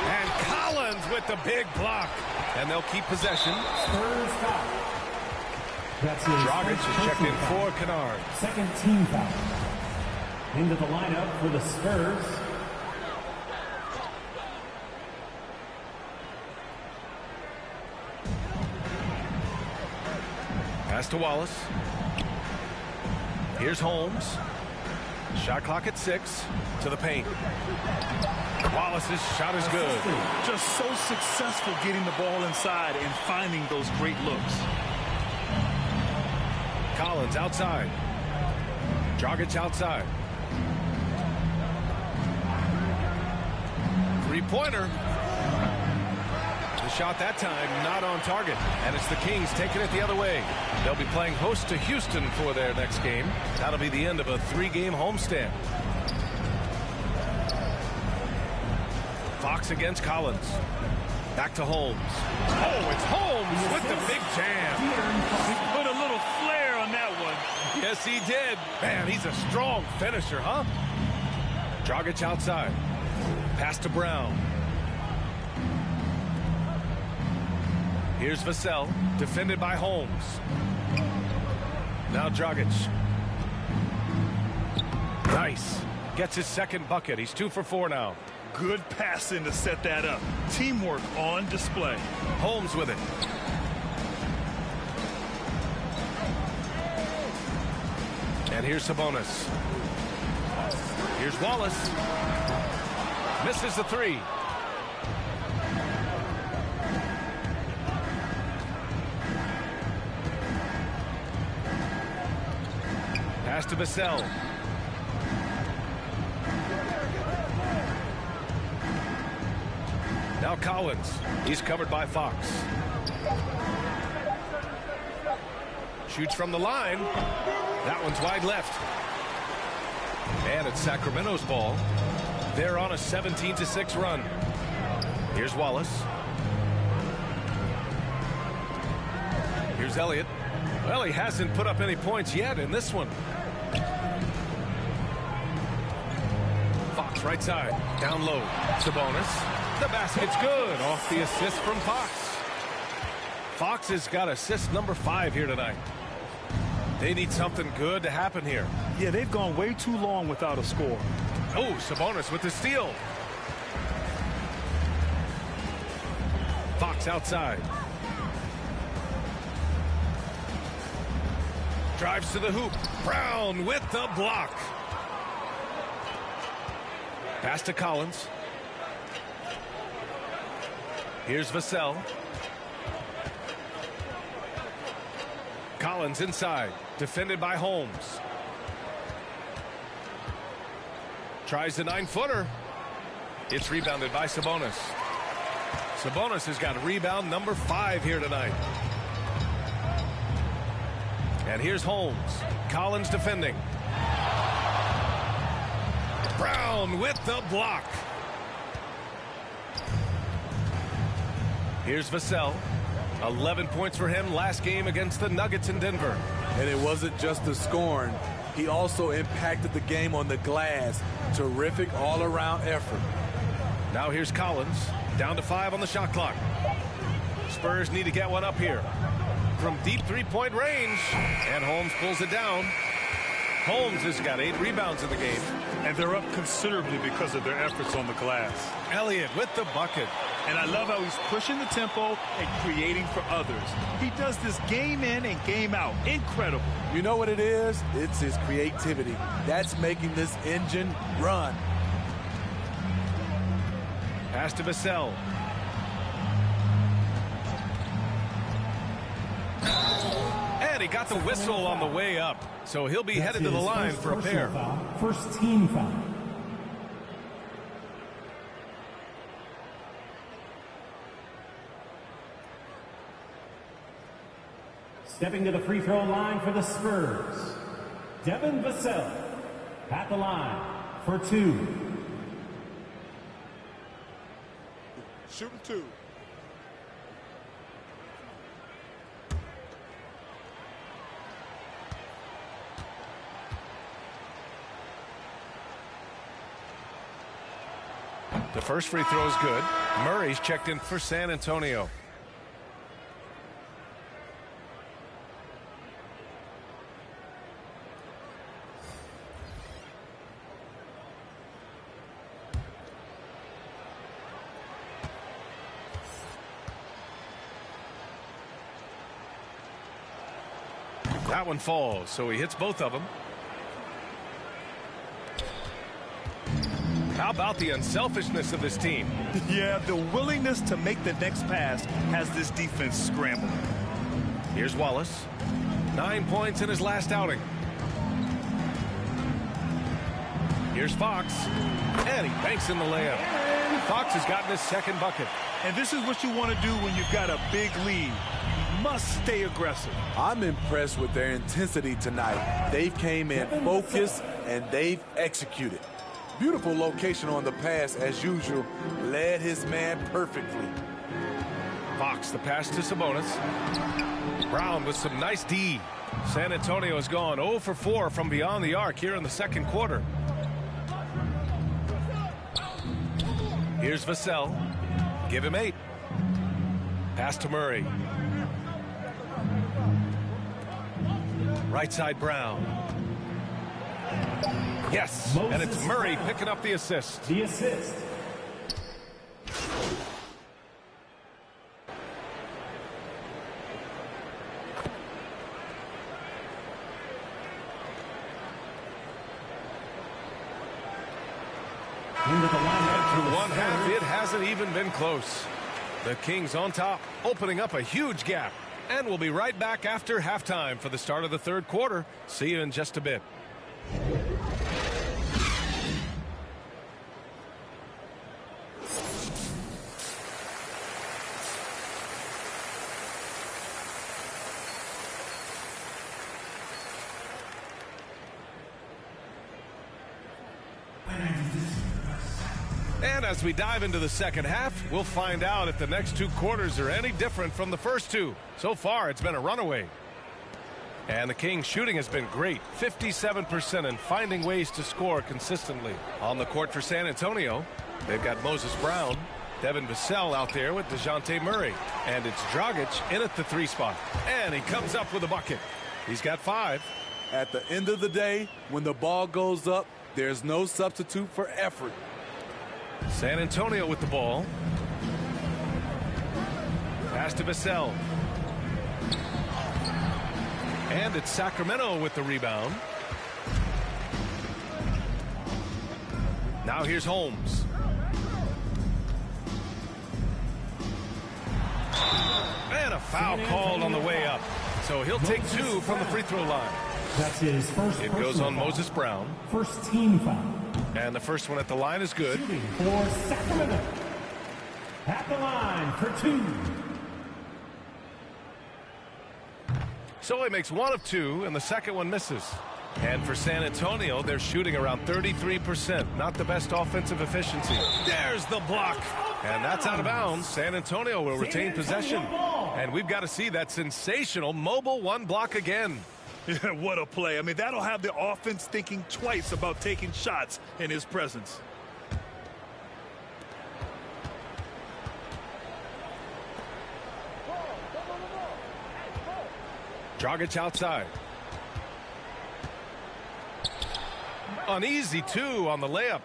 And Collins with the big block. And they'll keep possession. Spurs foul. That's his Dragic is checked in for Kennard. Second team foul. Into the lineup for the Spurs. Pass to Wallace. Here's Holmes. Shot clock at 6. To the paint. Wallace's shot is good. Just so successful getting the ball inside and finding those great looks. Collins outside. Dragic outside. Three-pointer. The shot that time not on target. And it's the Kings taking it the other way. They'll be playing host to Houston for their next game. That'll be the end of a 3-game homestand. Fox against Collins. Back to Holmes. Oh, it's Holmes with the big jam. He put a little flair on that one. Yes, he did. Man, he's a strong finisher, huh? Dragic outside. Pass to Brown. Here's Vassell, defended by Holmes. Now Dragic. Nice. Gets his second bucket. He's 2 for 4 now. Good passing to set that up. Teamwork on display. Holmes with it. And here's Sabonis. Here's Wallace. Misses the 3. Pass to Vassell. Now Collins. He's covered by Fox. Shoots from the line. That one's wide left. And it's Sacramento's ball. They're on a 17-6 run. Here's Wallace. Here's Elliott. Well, he hasn't put up any points yet in this one. Fox right side. Down low. Sabonis. The basket's good off the assist from Fox. Fox has got assist number 5 here tonight. They need something good to happen here. Yeah, they've gone way too long without a score. Oh, Sabonis with the steal. Fox outside. Drives to the hoop. Brown with the block. Pass to Collins. Here's Vassell. Collins inside. Defended by Holmes. Tries the 9-footer. It's rebounded by Sabonis. Sabonis has got rebound number 5 here tonight. And here's Holmes. Collins defending. Brown with the block. Here's Vassell. 11 points for him last game against the Nuggets in Denver. And it wasn't just the scoring. He also impacted the game on the glass. Terrific all-around effort. Now here's Collins. Down to 5 on the shot clock. Spurs need to get one up here. From deep 3-point range. And Holmes pulls it down. Holmes has got 8 rebounds in the game. And they're up considerably because of their efforts on the glass. Elliott with the bucket. And I love how he's pushing the tempo and creating for others. He does this game in and game out. Incredible. You know what it is? It's his creativity. That's making this engine run. Pass to Vassell. And he got the whistle on the way up. So he'll be headed to the line for a pair. First team foul. Stepping to the free throw line for the Spurs, Devin Vassell at the line for 2. Shooting 2. The first free throw is good. Murray's checked in for San Antonio. That one falls, so he hits both of them. How about the unselfishness of this team? Yeah, the willingness to make the next pass has this defense scrambling. Here's Wallace. 9 points in his last outing. Here's Fox. And he banks in the layup. Fox has gotten his second bucket. And this is what you want to do when you've got a big lead. Must stay aggressive. I'm impressed with their intensity tonight. They came in focused and they've executed. Beautiful location on the pass as usual. Led his man perfectly. Fox, the pass to Sabonis. Brown with some nice D. San Antonio has gone 0 for 4 from beyond the arc here in the second quarter. Here's Vassell. Give him 8. Pass to Murray. Right side Brown. Yes, and it's Murray picking up the assist. The assist. Through one half, it hasn't even been close. The Kings on top, opening up a huge gap. And we'll be right back after halftime for the start of the third quarter. See you in just a bit. And as we dive into the second half, we'll find out if the next 2 quarters are any different from the first 2. So far, it's been a runaway. And the Kings' shooting has been great, 57%, and finding ways to score consistently. On the court for San Antonio, they've got Moses Brown, Devin Vassell out there with DeJounte Murray. And it's Dragic in at the 3 spot. And he comes up with a bucket. He's got 5. At the end of the day, when the ball goes up, there's no substitute for effort. San Antonio with the ball. Pass to Vassell. And it's Sacramento with the rebound. Now here's Holmes. And a foul called on the way up. So he'll take 2 from the free throw line. That's his first. It goes on Moses Brown. First team foul. And the first one at the line is good. Shooting for Sacramento. At the line for 2. So he makes 1 of 2, and the second one misses. And for San Antonio, they're shooting around 33%. Not the best offensive efficiency. There's the block. And that's out of bounds. San Antonio will retain possession. And we've got to see that sensational mobile 1 block again. Yeah, what a play. I mean, that'll have the offense thinking twice about taking shots in his presence. Dragic outside. Uneasy 2 on the layup.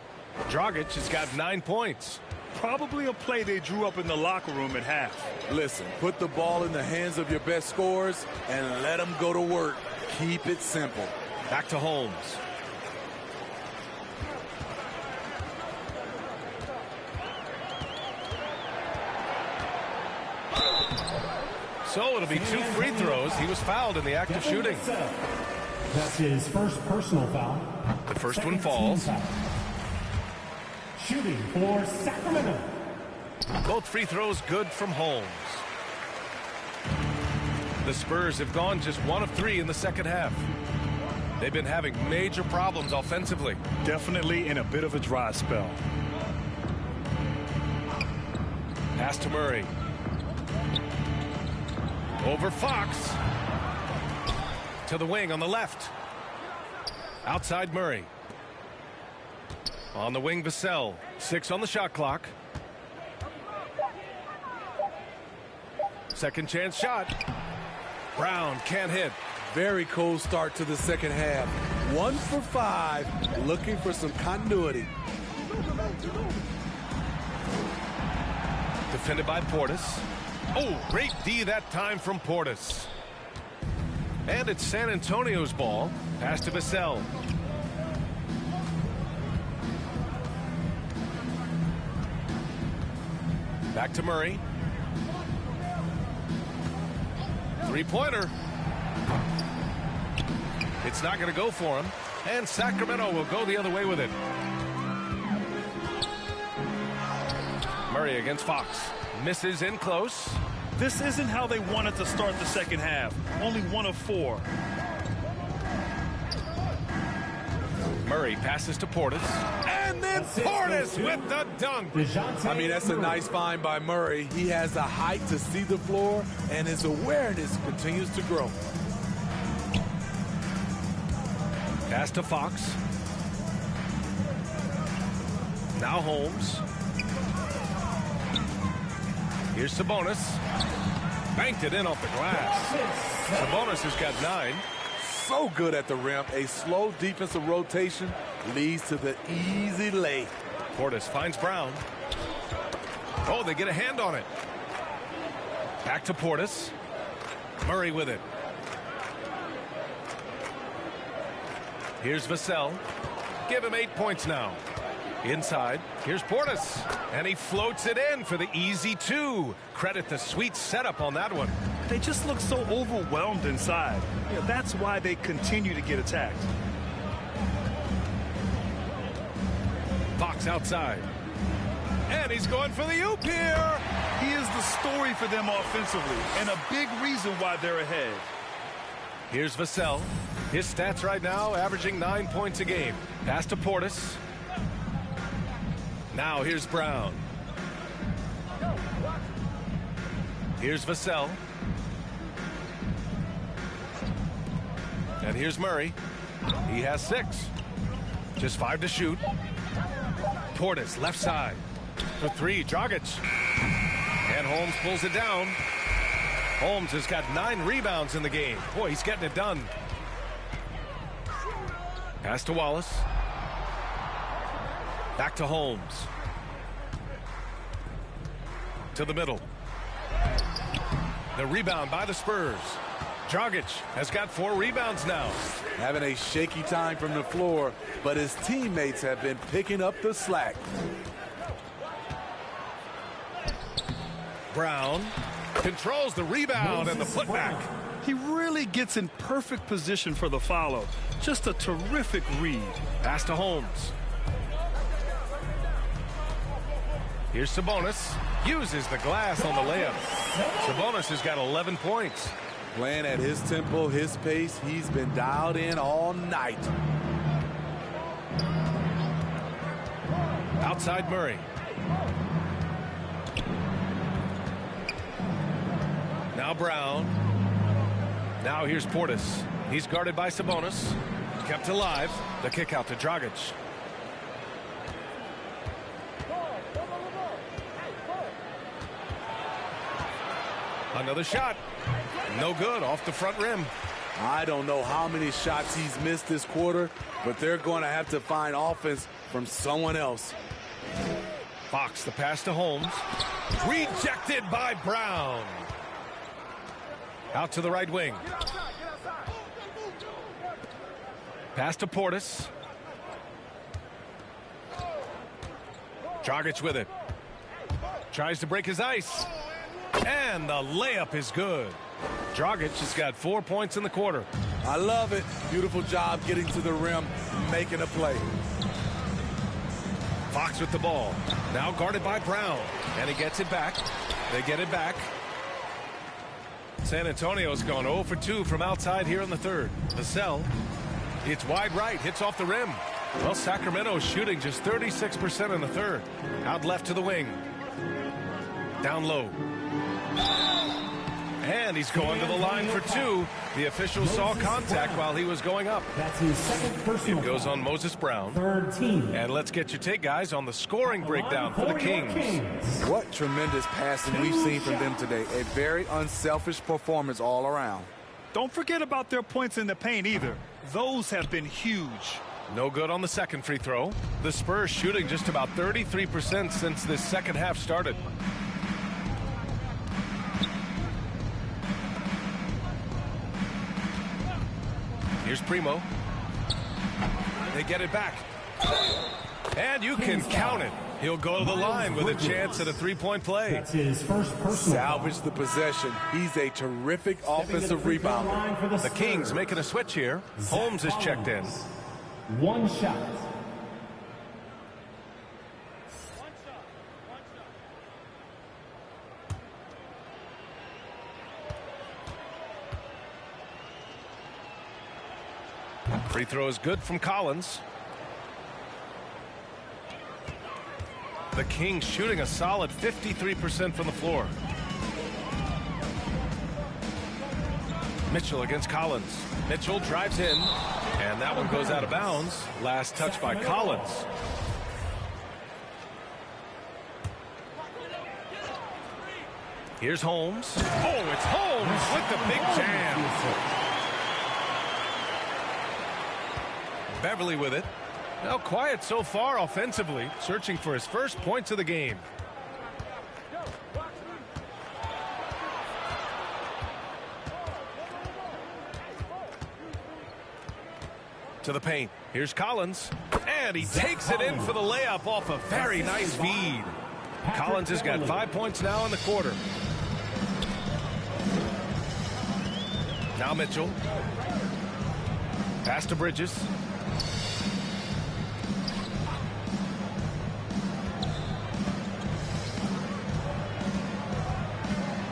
Dragic has got 9 points. Probably a play they drew up in the locker room at half. Listen, put the ball in the hands of your best scorers and let them go to work. Keep it simple. Back to Holmes. So it'll be 2 free throws. He was fouled in the act of shooting. That's his first personal foul. The first one falls. Shooting for Sacramento. Both free throws good from Holmes. The Spurs have gone just 1 of 3 in the second half. They've been having major problems offensively. Definitely in a bit of a dry spell. Pass to Murray. Over Fox. To the wing on the left. Outside Murray. On the wing, Vassell. 6 on the shot clock. Second chance shot. Brown can't hit. Very cold start to the second half. 1 for 5, looking for some continuity. Defended by Portis. Oh, great D that time from Portis. And it's San Antonio's ball. Pass to Vassell. Back to Murray. Three-pointer. It's not going to go for him. And Sacramento will go the other way with it. Murray against Fox. Misses in close. This isn't how they wanted to start the second half. Only 1 of 4. Murray passes to Portis. And then Portis with the dunk. I mean, that's a nice find by Murray. He has the height to see the floor, and his awareness continues to grow. Pass to Fox. Now Holmes. Here's Sabonis. Banked it in off the glass. Sabonis has got 9. So good at the rim. A slow defensive rotation leads to the easy lay. Portis finds Brown. Oh, they get a hand on it. Back to Portis. Murray with it. Here's Vassell. Give him 8 points now. Inside, here's Portis. And he floats it in for the easy 2. Credit the sweet setup on that one. They just look so overwhelmed inside. That's why they continue to get attacked. Fox outside. And he's going for the oop here. He is the story for them offensively, and a big reason why they're ahead. Here's Vassell. His stats right now averaging 9 points a game. Pass to Portis. Now here's Brown. Here's Vassell. And here's Murray. He has 6. Just 5 to shoot. Portis left side. For 3, Dragic. And Holmes pulls it down. Holmes has got 9 rebounds in the game. Boy, he's getting it done. Pass to Wallace. Back to Holmes. To the middle. The rebound by the Spurs. Dragic has got 4 rebounds now. Having a shaky time from the floor, but his teammates have been picking up the slack. Brown controls the rebound and the putback. He really gets in perfect position for the follow. Just a terrific read. Pass to Holmes. Here's Sabonis. Uses the glass on the layup. Sabonis has got 11 points. Playing at his tempo, his pace. He's been dialed in all night. Outside Murray. Now Brown. Now here's Portis. He's guarded by Sabonis. Kept alive. The kick out to Dragic. Another shot. No good, off the front rim. I don't know how many shots he's missed this quarter, but they're going to have to find offense from someone else. Fox, the pass to Holmes. Rejected by Brown. Out to the right wing. Pass to Portis. Dragic with it. Tries to break his ice. And the layup is good. Dragic has got 4 points in the quarter. I love it. Beautiful job getting to the rim, making a play. Fox with the ball. Now guarded by Brown. And he gets it back. They get it back. San Antonio's gone 0 for 2 from outside here in the third. Vassell. It's wide right. Hits off the rim. Well, Sacramento's shooting just 36% in the third. Out left to the wing. Down low. And he's going to the line for two. The official saw contact while he was going up. That's his second personal. It goes on Moses Brown. Third team. And let's get your take, guys, on the scoring breakdown for the Kings. What tremendous passing we've seen from them today. A very unselfish performance all around. Don't forget about their points in the paint either. Those have been huge. No good on the second free throw. The Spurs shooting just about 33% since this second half started. Here's Primo. They get it back. And you can count it. He'll go to the line with a chance at a three-point play. That's his first personal. Salvage the possession. He's a terrific offensive rebounder. The Kings making a switch here. Holmes is checked in. One shot. Free throw is good from Collins. The Kings shooting a solid 53% from the floor. Mitchell against Collins. Mitchell drives in, and that one goes out of bounds. Last touch by Collins. Here's Holmes. Oh, it's Holmes with the big jam. Beverly with it. Now quiet so far offensively, searching for his first points of the game. To the paint. Here's Collins. And he takes it in for the layup off a very nice feed. Collins has got 5 points now in the quarter. Now Mitchell. Pass to Bridges.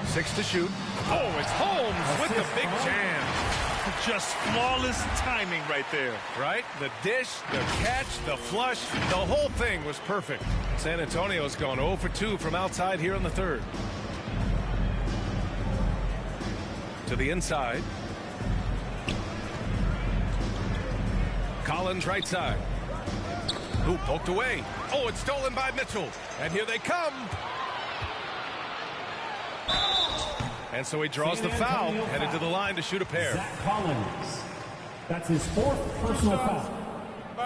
Six to shoot. Oh, it's Holmes with the big jam. Just flawless timing right there. Right? The dish, the catch, the flush, the whole thing was perfect. San Antonio's gone 0 for 2 from outside here in the third. To the inside. Collins right side. Ooh, poked away. Oh, it's stolen by Mitchell. And here they come. And so he draws the foul, headed to the line to shoot a pair. Zach Collins. That's his fourth personal foul.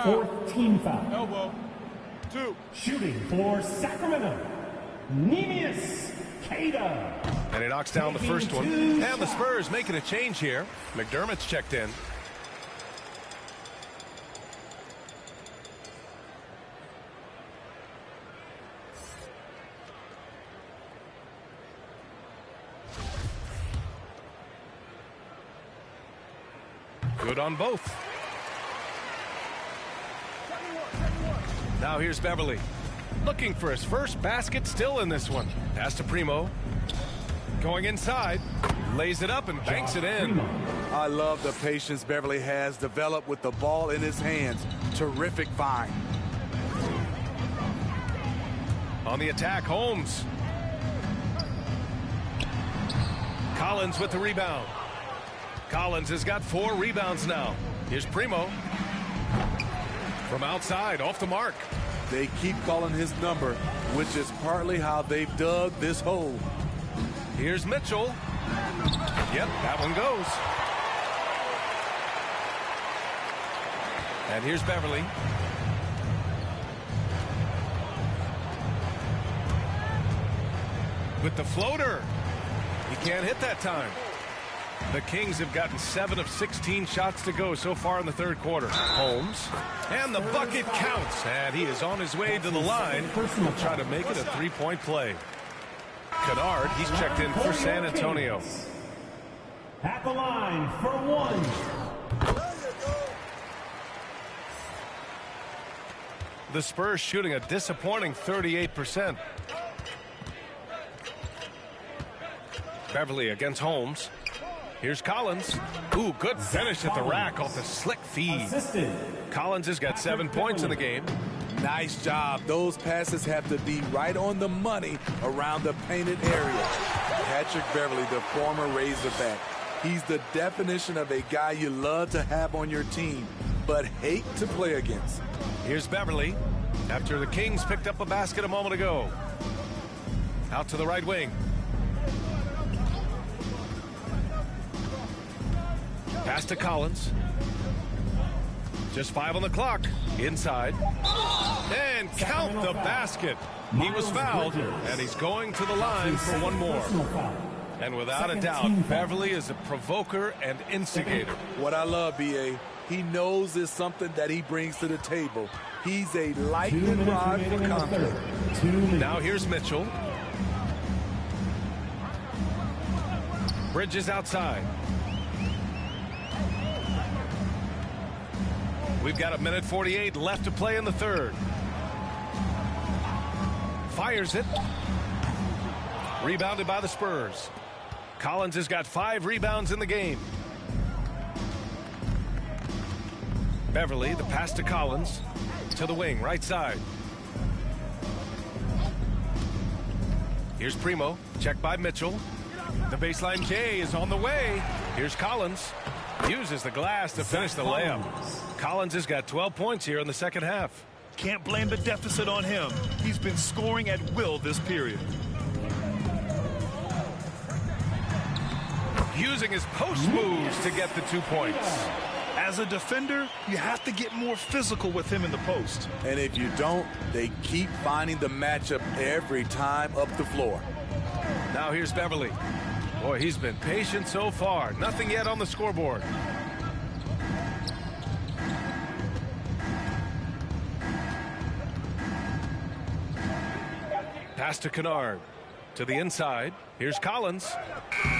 Fourth team foul. Elbow. 2. Shooting for Sacramento, Neemias Queta. And he knocks down the first one. And the Spurs making a change here. McDermott's checked in. Good on both. Now here's Beverly. Looking for his first basket still in this one. Pass to Primo. Going inside. Lays it up and banks it in. I love the patience Beverly has developed with the ball in his hands. Terrific find. On the attack, Holmes. Collins with the rebound. Collins has got 4 rebounds now. Here's Primo. From outside, off the mark. They keep calling his number, which is partly how they've dug this hole. Here's Mitchell. Yep, that one goes. And here's Beverly. With the floater. He can't hit that time. The Kings have gotten 7 of 16 shots to go so far in the third quarter. Holmes. And the bucket counts. And he is on his way to the line. He'll try to make it a 3-point play. Kennard, he's checked in for San Antonio. At the line for 1. The Spurs shooting a disappointing 38%. Beverly against Holmes. Here's Collins. Ooh, good finish at the rack off the slick feed. Collins has got 7 points in the game. Nice job. Those passes have to be right on the money around the painted area. Patrick Beverly, the former Razorback. He's the definition of a guy you love to have on your team, but hate to play against. Here's Beverly after the Kings picked up a basket a moment ago. Out to the right wing. Pass to Collins. Just 5 on the clock. Inside. And count the basket. He was fouled, and he's going to the line for one more. And without a doubt, Beverly is a provoker and instigator. What I love, B.A., he knows there's something that he brings to the table. He's a lightning rod for conflict. Now here's Mitchell. Bridges outside. We've got 1:48 left to play in the third. Fires it. Rebounded by the Spurs. Collins has got 5 rebounds in the game. Beverly, the pass to Collins. To the wing, right side. Here's Primo. Checked by Mitchell. The baseline K is on the way. Here's Collins. Uses the glass to finish the layup. Collins has got 12 points here in the second half. Can't blame the deficit on him. He's been scoring at will this period. Using his post moves to get the 2 points. As a defender, you have to get more physical with him in the post. And if you don't, they keep finding the matchup every time up the floor. Now here's Beverly. Boy, he's been patient so far. Nothing yet on the scoreboard. Pass to Kennard. To the inside. Here's Collins.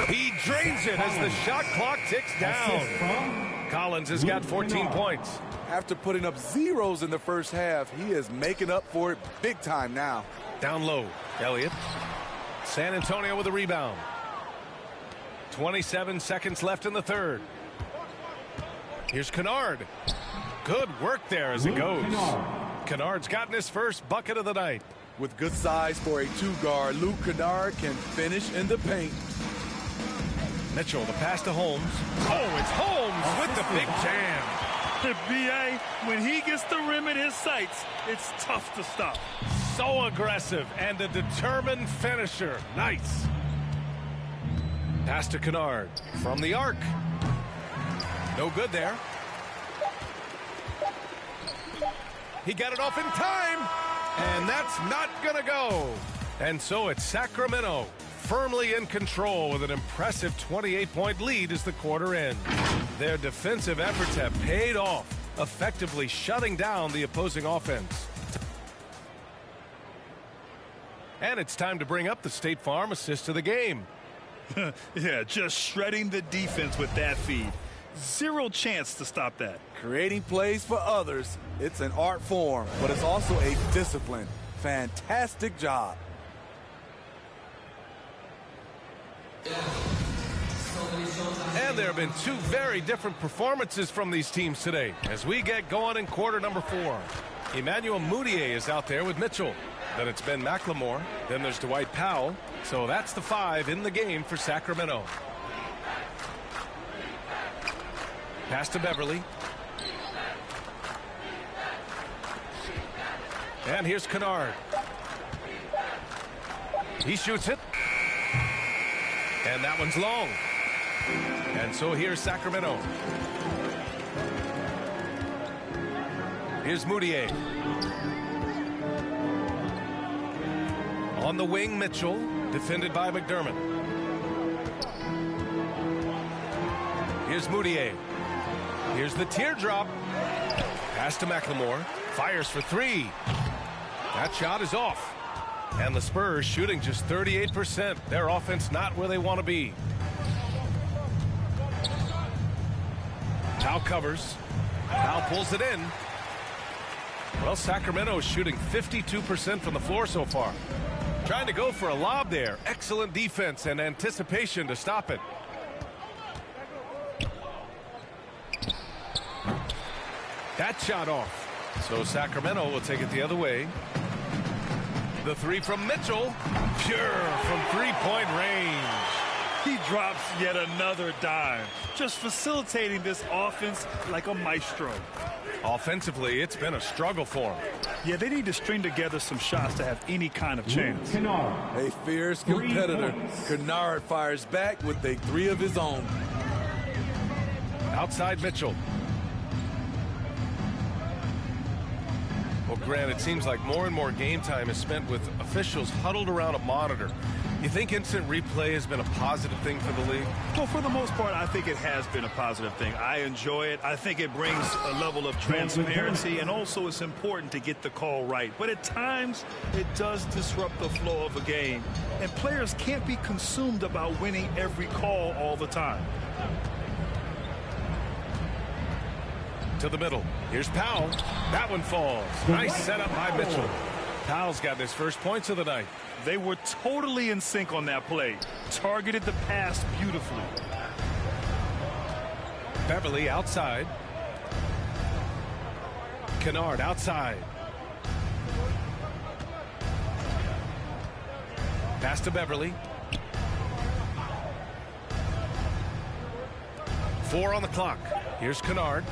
He drains it as the shot clock ticks down. Collins has got 14 points. After putting up zeros in the first half, he is making up for it big time now. Down low. Elliott. San Antonio with a rebound. 27 seconds left in the third. Here's Kennard. Good work there as it goes. Kennard's gotten his first bucket of the night. With good size for a 2-guard, Luke Kennard can finish in the paint. Mitchell, the pass to Holmes. Oh, it's Holmes with the big jam. The B.A., when he gets the rim in his sights, it's tough to stop. So aggressive and a determined finisher. Nice. Pass to Kennard from the arc. No good there. He got it off in time, and that's not going to go. And so it's Sacramento firmly in control with an impressive 28-point lead as the quarter ends. Their defensive efforts have paid off, effectively shutting down the opposing offense. And it's time to bring up the State Farm assist of the game. Yeah, just shredding the defense with that feed. Zero chance to stop that. Creating plays for others, it's an art form, but it's also a discipline. Fantastic job. And there have been 2 very different performances from these teams today as we get going in quarter number 4. Emmanuel Mudiay is out there with Mitchell. Then it's Ben McLemore. Then there's Dwight Powell. So that's the 5 in the game for Sacramento. Pass to Beverly. And here's Kennard. He shoots it. And that one's long. And so here's Sacramento. Here's Mudiay. On the wing, Mitchell, defended by McDermott. Here's Mudiay. Here's the teardrop. Pass to McLemore. Fires for 3. That shot is off. And the Spurs shooting just 38%. Their offense not where they want to be. Powell covers. Powell pulls it in. Well, Sacramento is shooting 52% from the floor so far. Trying to go for a lob there. Excellent defense and anticipation to stop it. That shot off. So Sacramento will take it the other way. The three from Mitchell. Pure from three-point range. He drops yet another dime, just facilitating this offense like a maestro. Offensively, it's been a struggle for him. Yeah, they need to string together some shots to have any kind of chance. A fierce competitor. Kennard fires back with a three of his own. Outside Mitchell. Well, Grant, it seems like more and more game time is spent with officials huddled around a monitor. You think instant replay has been a positive thing for the league? Well, for the most part, I think it has been a positive thing. I enjoy it. I think it brings a level of transparency, and also it's important to get the call right. But at times, it does disrupt the flow of a game, and players can't be consumed about winning every call all the time. To the middle. Here's Powell. That one falls. Nice setup by Mitchell. Powell's got his first points of the night. They were totally in sync on that play. Targeted the pass beautifully. Beverly outside. Kennard outside. Pass to Beverly. 4 on the clock. Here's Kennard.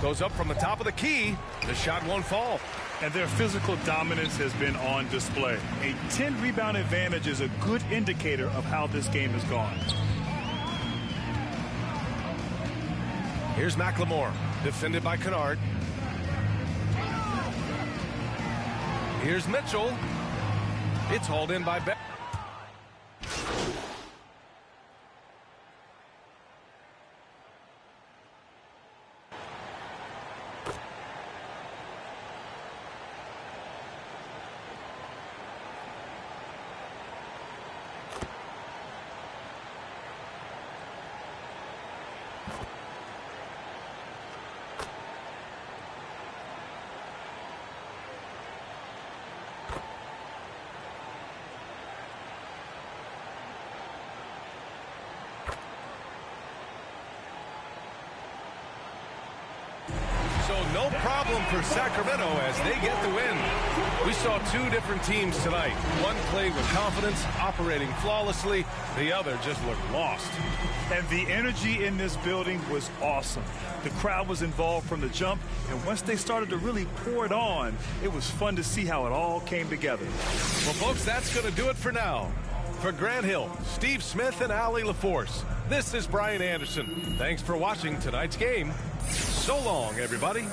Goes up from the top of the key. The shot won't fall. And their physical dominance has been on display. A 10-rebound advantage is a good indicator of how this game has gone. Here's McLemore, defended by Kennard. Here's Mitchell. It's hauled in by Beck. So no problem for Sacramento as they get the win. We saw two different teams tonight. One played with confidence, operating flawlessly. The other just looked lost. And the energy in this building was awesome. The crowd was involved from the jump, and once they started to really pour it on, it was fun to see how it all came together. Well, folks, that's going to do it for now. For Grant Hill, Steve Smith, and Allie LaForce, this is Brian Anderson. Thanks for watching tonight's game. So long, everybody.